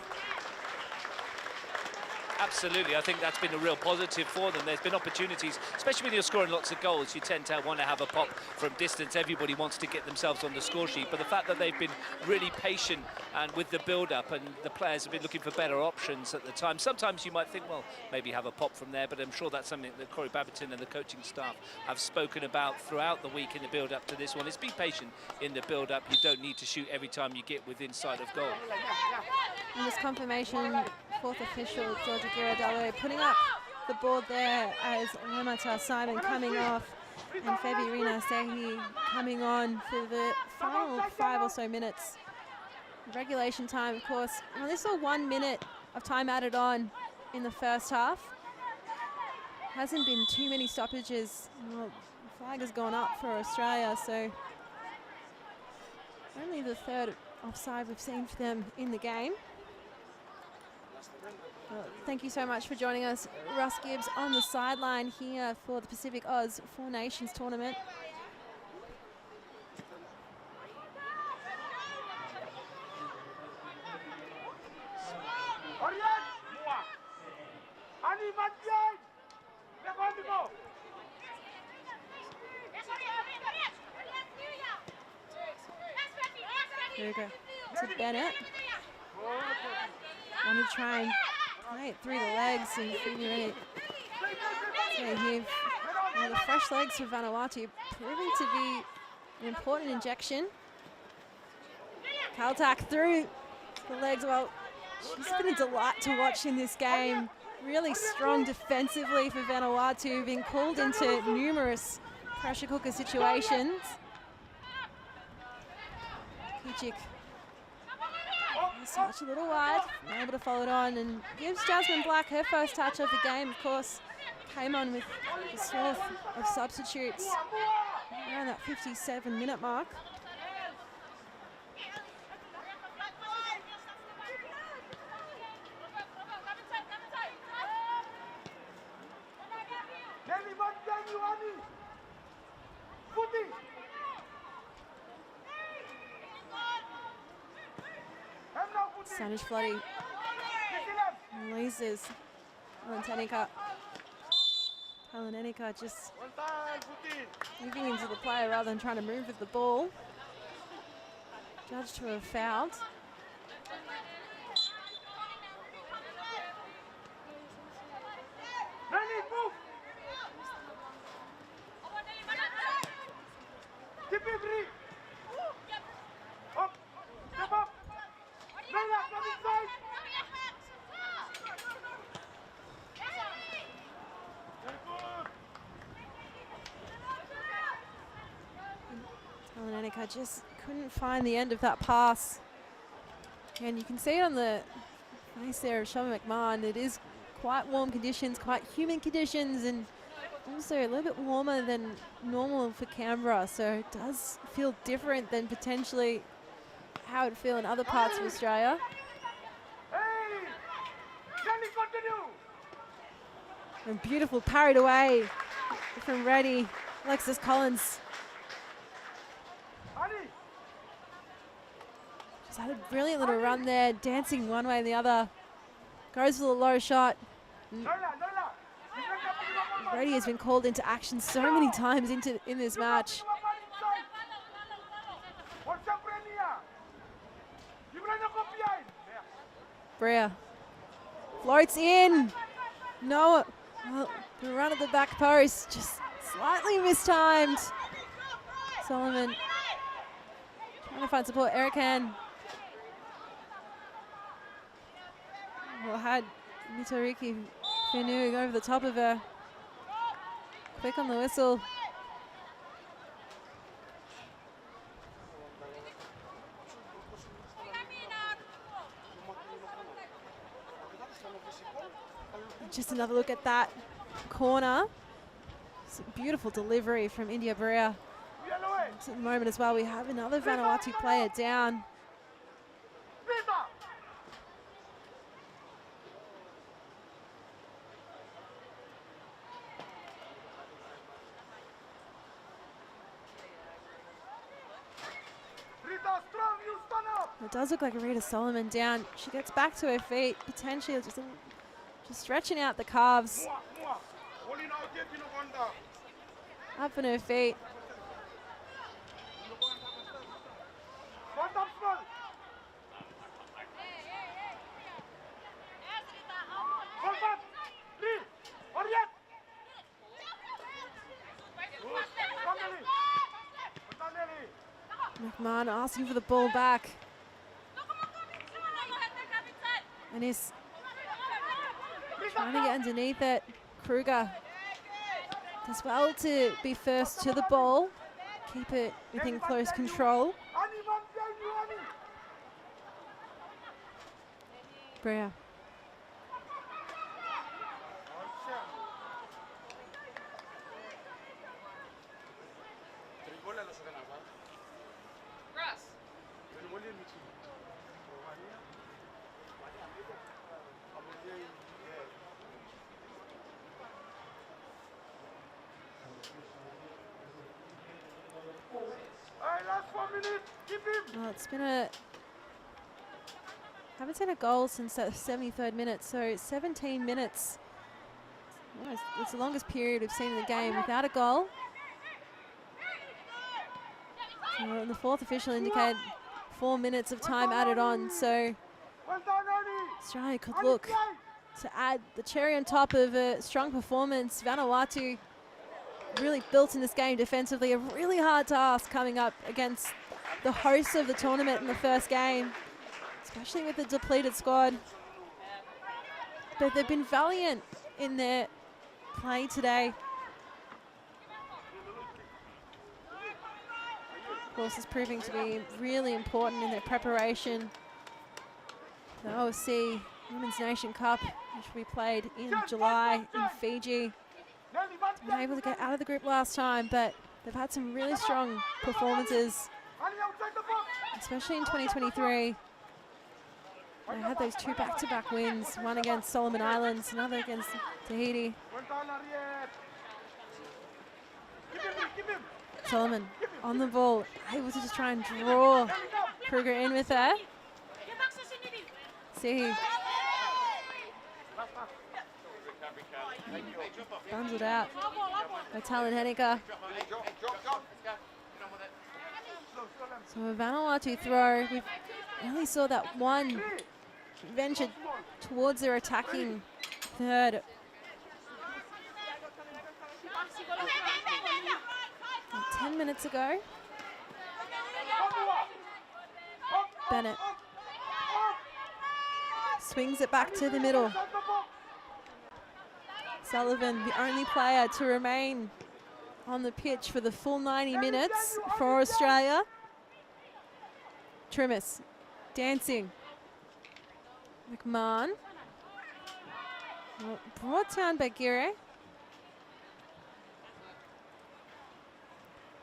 Absolutely, I think that's been a real positive for them. There's been opportunities, especially when you're scoring lots of goals, you tend to want to have a pop from distance. Everybody wants to get themselves on the score sheet, but the fact that they've been really patient and with the build-up, and the players have been looking for better options at the time. Sometimes you might think, well, maybe have a pop from there, but I'm sure that's something that Corey Babington and the coaching staff have spoken about throughout the week in the build-up to this one. Is be patient in the build-up. You don't need to shoot every time you get within sight of goal. And this confirmation, fourth official, Georgia Ghirardello, putting up the board there as Lemata Simon coming off and Fevi-Rina Se'ehi coming on for the final 5 or so minutes. Regulation time, of course. Now, this saw 1 minute of time added on in the first half. Hasn't been too many stoppages. Well, the flag has gone up for Australia, so only the third offside we've seen for them in the game. Well, thank you so much for joining us, Russ Gibbs, on the sideline here for the PacificAus Four Nations Tournament. Here we go to Bennett. Want to try and play it through the legs and figure it. So here, the fresh legs for Vanuatu proving to be an important injection. Kaltak through the legs. Well, she's been a delight to watch in this game. Really strong defensively for Vanuatu, being called into numerous pressure cooker situations. Kuchik, touch a little wide, able to follow it on, and gives Jasmine Black her first touch of the game. Of course, came on with the swath of substitutes around that 57-minute mark. Sanish Floody releases Talenenika just moving into the player rather than trying to move with the ball. Judged to have fouled. I just couldn't find the end of that pass. And you can see it on the face there of Shelby McMahon. It is quite warm conditions, quite humid conditions, and also a little bit warmer than normal for Canberra. So it does feel different than potentially how it would feel in other parts of Australia. And beautiful parried away from Reddy. Alexis Collins. Just had a brilliant little run there, dancing one way and the other. Goes for the low shot. Reddy has been called into action so many times in this match. Brea floats in. No, well, the run at the back post just slightly mistimed. Solomon trying to find support. Erican. Well, had Mitoriki Whenua over the top of her. Quick on the whistle. Just another look at that corner. It's a beautiful delivery from India Brea. At the moment as well, we have another Vanuatu player down. It does look like Rita Solomon down. She gets back to her feet, potentially just stretching out the calves. Up on her feet. McMahon asking for the ball back. And he's trying to get underneath it. Kruger does well to be first to the ball, keep it within close control. Brea. Well, it's been haven't seen a goal since the 73rd minute, so 17 minutes. It's the longest period we've seen in the game without a goal. So the fourth official indicated 4 minutes of time added on, so Australia could look to add the cherry on top of a strong performance. Vanuatu really built in this game defensively, a really hard task coming up against the hosts of the tournament in the first game, especially with the depleted squad. But they've been valiant in their play today. Of course, it's proving to be really important in their preparation. The OFC Women's Nation Cup, which we played in July in Fiji. They were able to get out of the group last time, but they've had some really strong performances, especially in 2023. They had those two back-to-back wins, one against Solomon Islands, another against Tahiti. Solomon on the ball, able to just try and draw Kruger in with her. See, bundled out by Talon Henniker. So a Vanuatu throw, we only saw that one venture towards their attacking third. 10 minutes ago. Bennett swings it back to the middle. Sullivan, the only player to remain on the pitch for the full 90 minutes for Australia. Trimis dancing. McMahon. Well, brought down by Gire.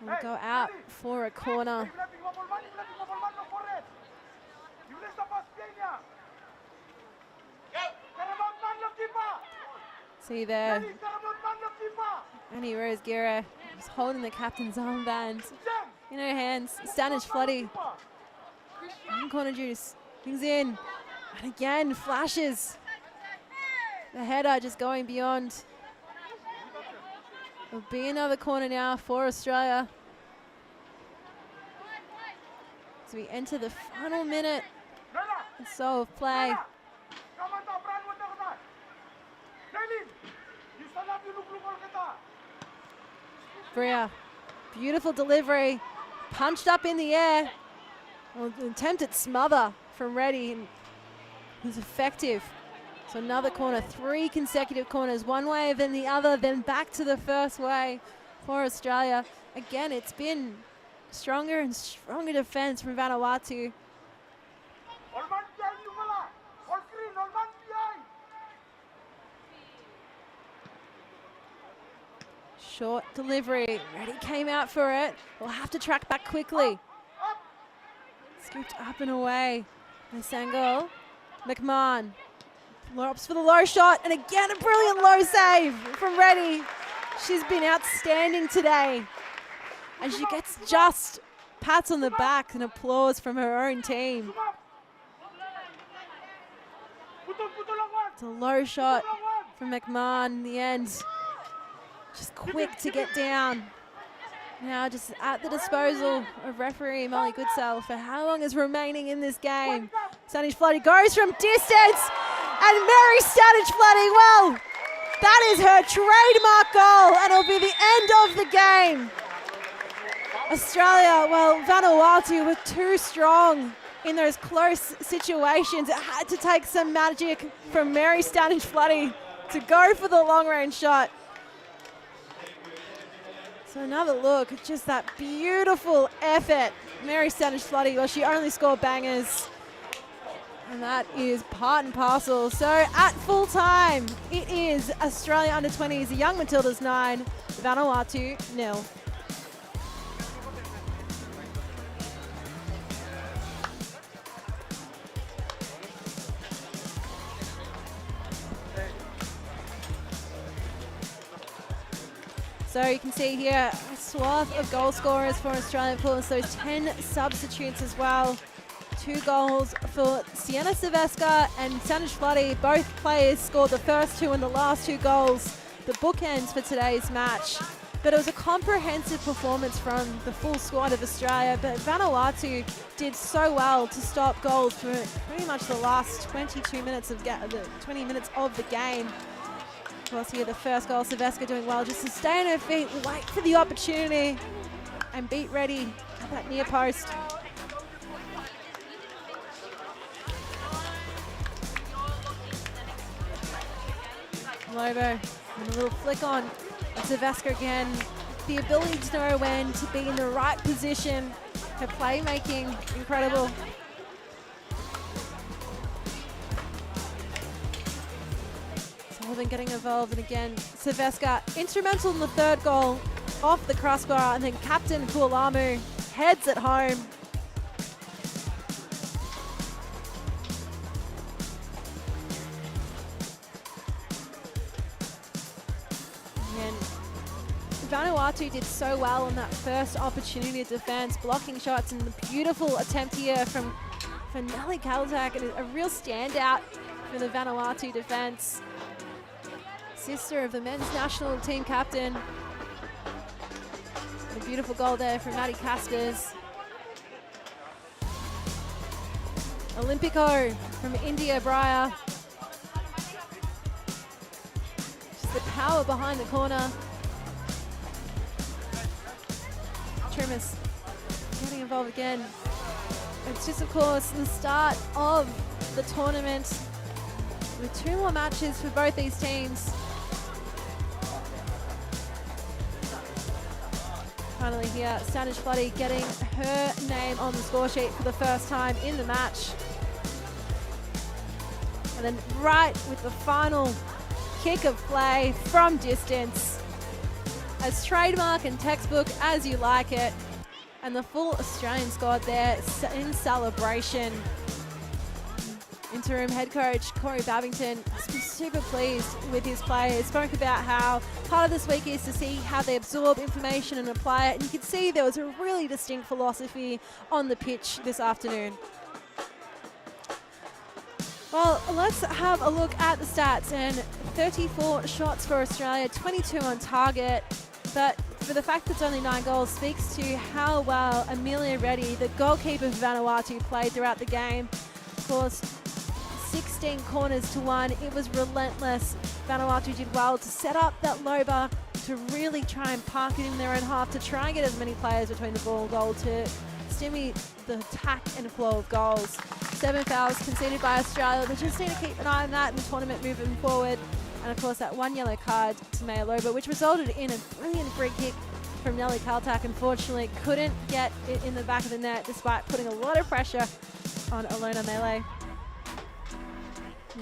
We'll go out for a corner. See there, Annie Rose Gire was holding the captain's armband in her hands. Stanish Floody. One corner juice. Things in. And again, flashes. The header just going beyond. It'll be another corner now for Australia. As we enter the final minute or so of play. Bria, beautiful delivery, punched up in the air. Well, an attempted smother from Reddy, and it was effective. So another corner, 3 consecutive corners, one way then the other, then back to the first way for Australia. Again, it's been stronger and stronger defense from Vanuatu. Short delivery, Reddy came out for it. We'll have to track back quickly. Scooped up and away by Sangol. McMahon opts for the low shot, and again a brilliant low save from Reddy. She's been outstanding today, and she gets just pats on the back and applause from her own team. It's a low shot from McMahon in the end. Just quick to get down. Now just at the disposal of referee Molly Goodsell for how long is remaining in this game. Stanish Floody goes from distance, and Mary Stanish Floody, well, that is her trademark goal, and it'll be the end of the game. Australia, well, Vanuatu were too strong in those close situations. It had to take some magic from Mary Stanish Floody to go for the long range shot. So another look at just that beautiful effort. Mary Stanish Floody, well, she only scored bangers. And that is part and parcel. So at full time, it is Australia under-20s, Young Matildas 9, Vanuatu 0. So you can see here a swath of goal scorers for Australia, of course, those 10 substitutes as well. 2 goals for Sienna Silvestre and Sanish Floody. Both players scored the first 2 and the last 2 goals, the bookends for today's match. But it was a comprehensive performance from the full squad of Australia, but Vanuatu did so well to stop goals for pretty much the last 22 minutes of the 20 minutes of the game. Of course, here the first goal, Silvestre doing well just to stay on her feet, wait for the opportunity, and beat ready at that near post. Lobo, and a little flick on. Silvestre again, the ability to know when to be in the right position. Her playmaking, incredible. Sullivan getting involved, and again, Silvestre instrumental in the 3rd goal off the crossbar, and then Captain Pualamu heads it home. Vanuatu did so well on that first opportunity of defence, blocking shots, and the beautiful attempt here from Nelly Kaltak, and a real standout for the Vanuatu defence. Sister of the men's national team captain. A beautiful goal there from Maddie Casters. Olympico from India Briar. Just the power behind the corner. Trimus getting involved again. It's just, of course, the start of the tournament with 2 more matches for both these teams. Finally here, Sanish Floody getting her name on the score sheet for the first time in the match. And then right with the final kick of play from distance, as trademark and textbook as you like it, and the full Australian squad there in celebration. Interim head coach Corey Babington has been super pleased with his players. Spoke about how part of this week is to see how they absorb information and apply it, and you could see there was a really distinct philosophy on the pitch this afternoon. Well, let's have a look at the stats, and 34 shots for Australia, 22 on target. But for the fact that it's only 9 goals speaks to how well Amelia Reddy, the goalkeeper for Vanuatu, played throughout the game. Of course, 16 corners to 1. It was relentless. Vanuatu did well to set up that low bar, to really try and park it in their own half, to try and get as many players between the ball and goal to stimulate the attack and flow of goals. 7 fouls conceded by Australia. They just need to keep an eye on that in the tournament moving forward. And of course that 1 yellow card to Maya Loba, which resulted in a brilliant free kick from Nelly Kaltak. Unfortunately, couldn't get it in the back of the net despite putting a lot of pressure on Alona Melee.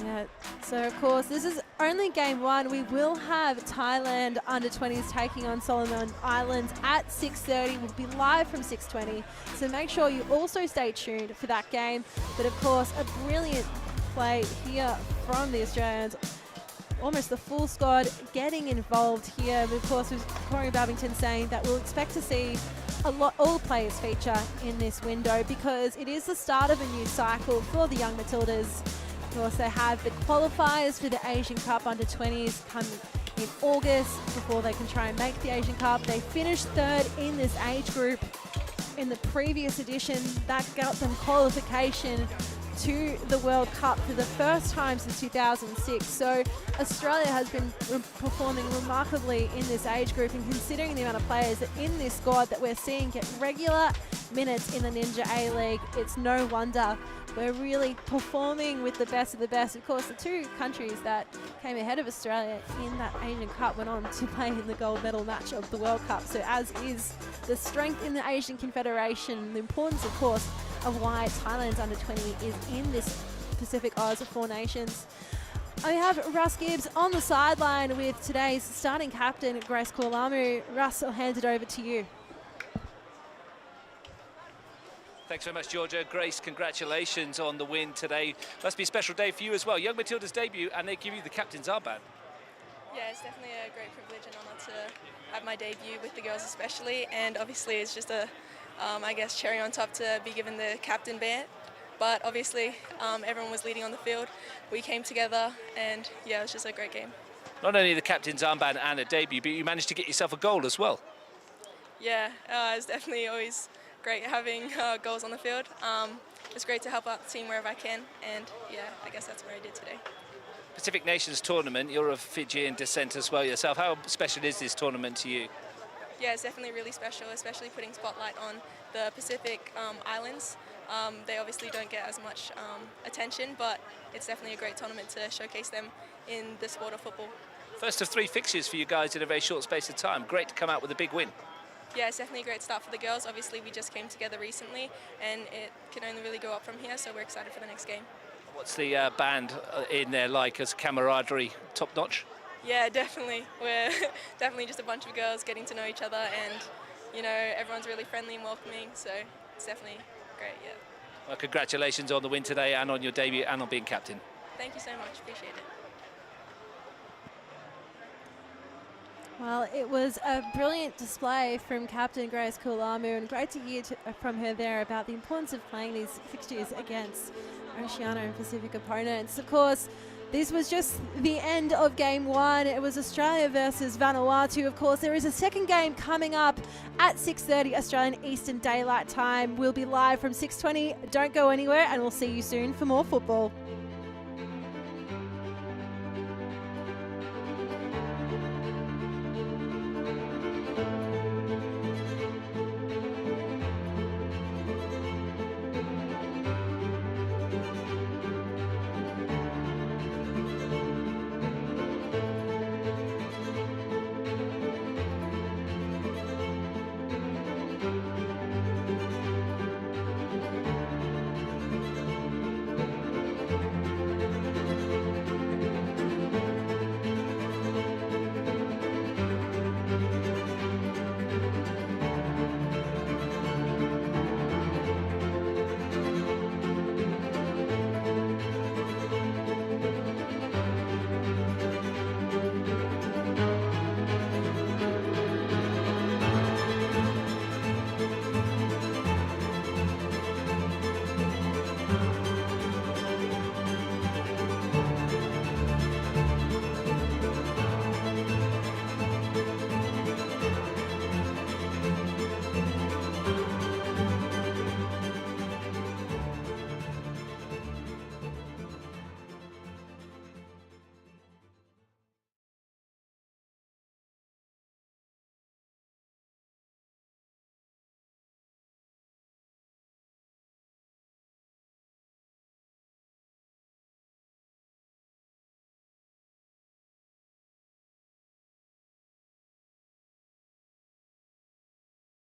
Yeah, so of course this is only game 1. We will have Thailand under-20s taking on Solomon Islands at 6:30. We'll be live from 6:20, so make sure you also stay tuned for that game. But of course, a brilliant play here from the Australians. Almost the full squad getting involved here. But of course, with Corey Babington saying that we'll expect to see all players feature in this window because it is the start of a new cycle for the young Matildas. We also have the qualifiers for the Asian Cup under-20s come in August before they can try and make the Asian Cup. They finished 3rd in this age group in the previous edition. That got them qualification to the World Cup for the first time since 2006. So Australia has been performing remarkably in this age group, and considering the amount of players that in this squad that we're seeing get regular minutes in the Ninja A-League, it's no wonder we're really performing with the best of the best. Of course, the 2 countries that came ahead of Australia in that Asian Cup went on to play in the gold medal match of the World Cup. So as is the strength in the Asian Confederation, the importance, of course, of why Thailand's under-20 is in this PacificAus Four Nations. I have Russ Gibbs on the sideline with today's starting captain, Grace Kualamu. Russ, I'll hand it over to you. Thanks very much, Georgia. Grace, congratulations on the win today. Must be a special day for you as well. Young Matilda's debut, and they give you the captain's armband. Yeah, it's definitely a great privilege and honour to have my debut with the girls especially, and obviously it's just a, I guess, cherry on top to be given the captain band. But obviously everyone was leading on the field. We came together and yeah, it was just a great game. Not only the captain's armband and a debut, but you managed to get yourself a goal as well. Yeah, it's definitely always great having goals on the field. It's great to help out the team wherever I can, and yeah, I guess that's what I did today. Pacific Nations Tournament, you're of Fijian descent as well yourself. How special is this tournament to you? Yeah, it's definitely really special, especially putting spotlight on the Pacific Islands. They obviously don't get as much attention, but it's definitely a great tournament to showcase them in the sport of football. First of 3 fixtures for you guys in a very short space of time. Great to come out with a big win. Yeah, it's definitely a great start for the girls. Obviously, we just came together recently, and it can only really go up from here, so we're excited for the next game. What's the band in there like as camaraderie top-notch? Yeah, definitely. We're definitely just a bunch of girls getting to know each other, and, you know, everyone's really friendly and welcoming, so it's definitely great, yeah. Well, congratulations on the win today and on your debut and on being captain. Thank you so much. Appreciate it. Well, it was a brilliant display from Captain Grace Kulamu, and great to hear from her there about the importance of playing these fixtures against Oceania and Pacific opponents. Of course, this was just the end of game 1. It was Australia versus Vanuatu. Of course, there is a second game coming up at 6:30 Australian Eastern Daylight Time. We'll be live from 6:20. Don't go anywhere, and we'll see you soon for more football.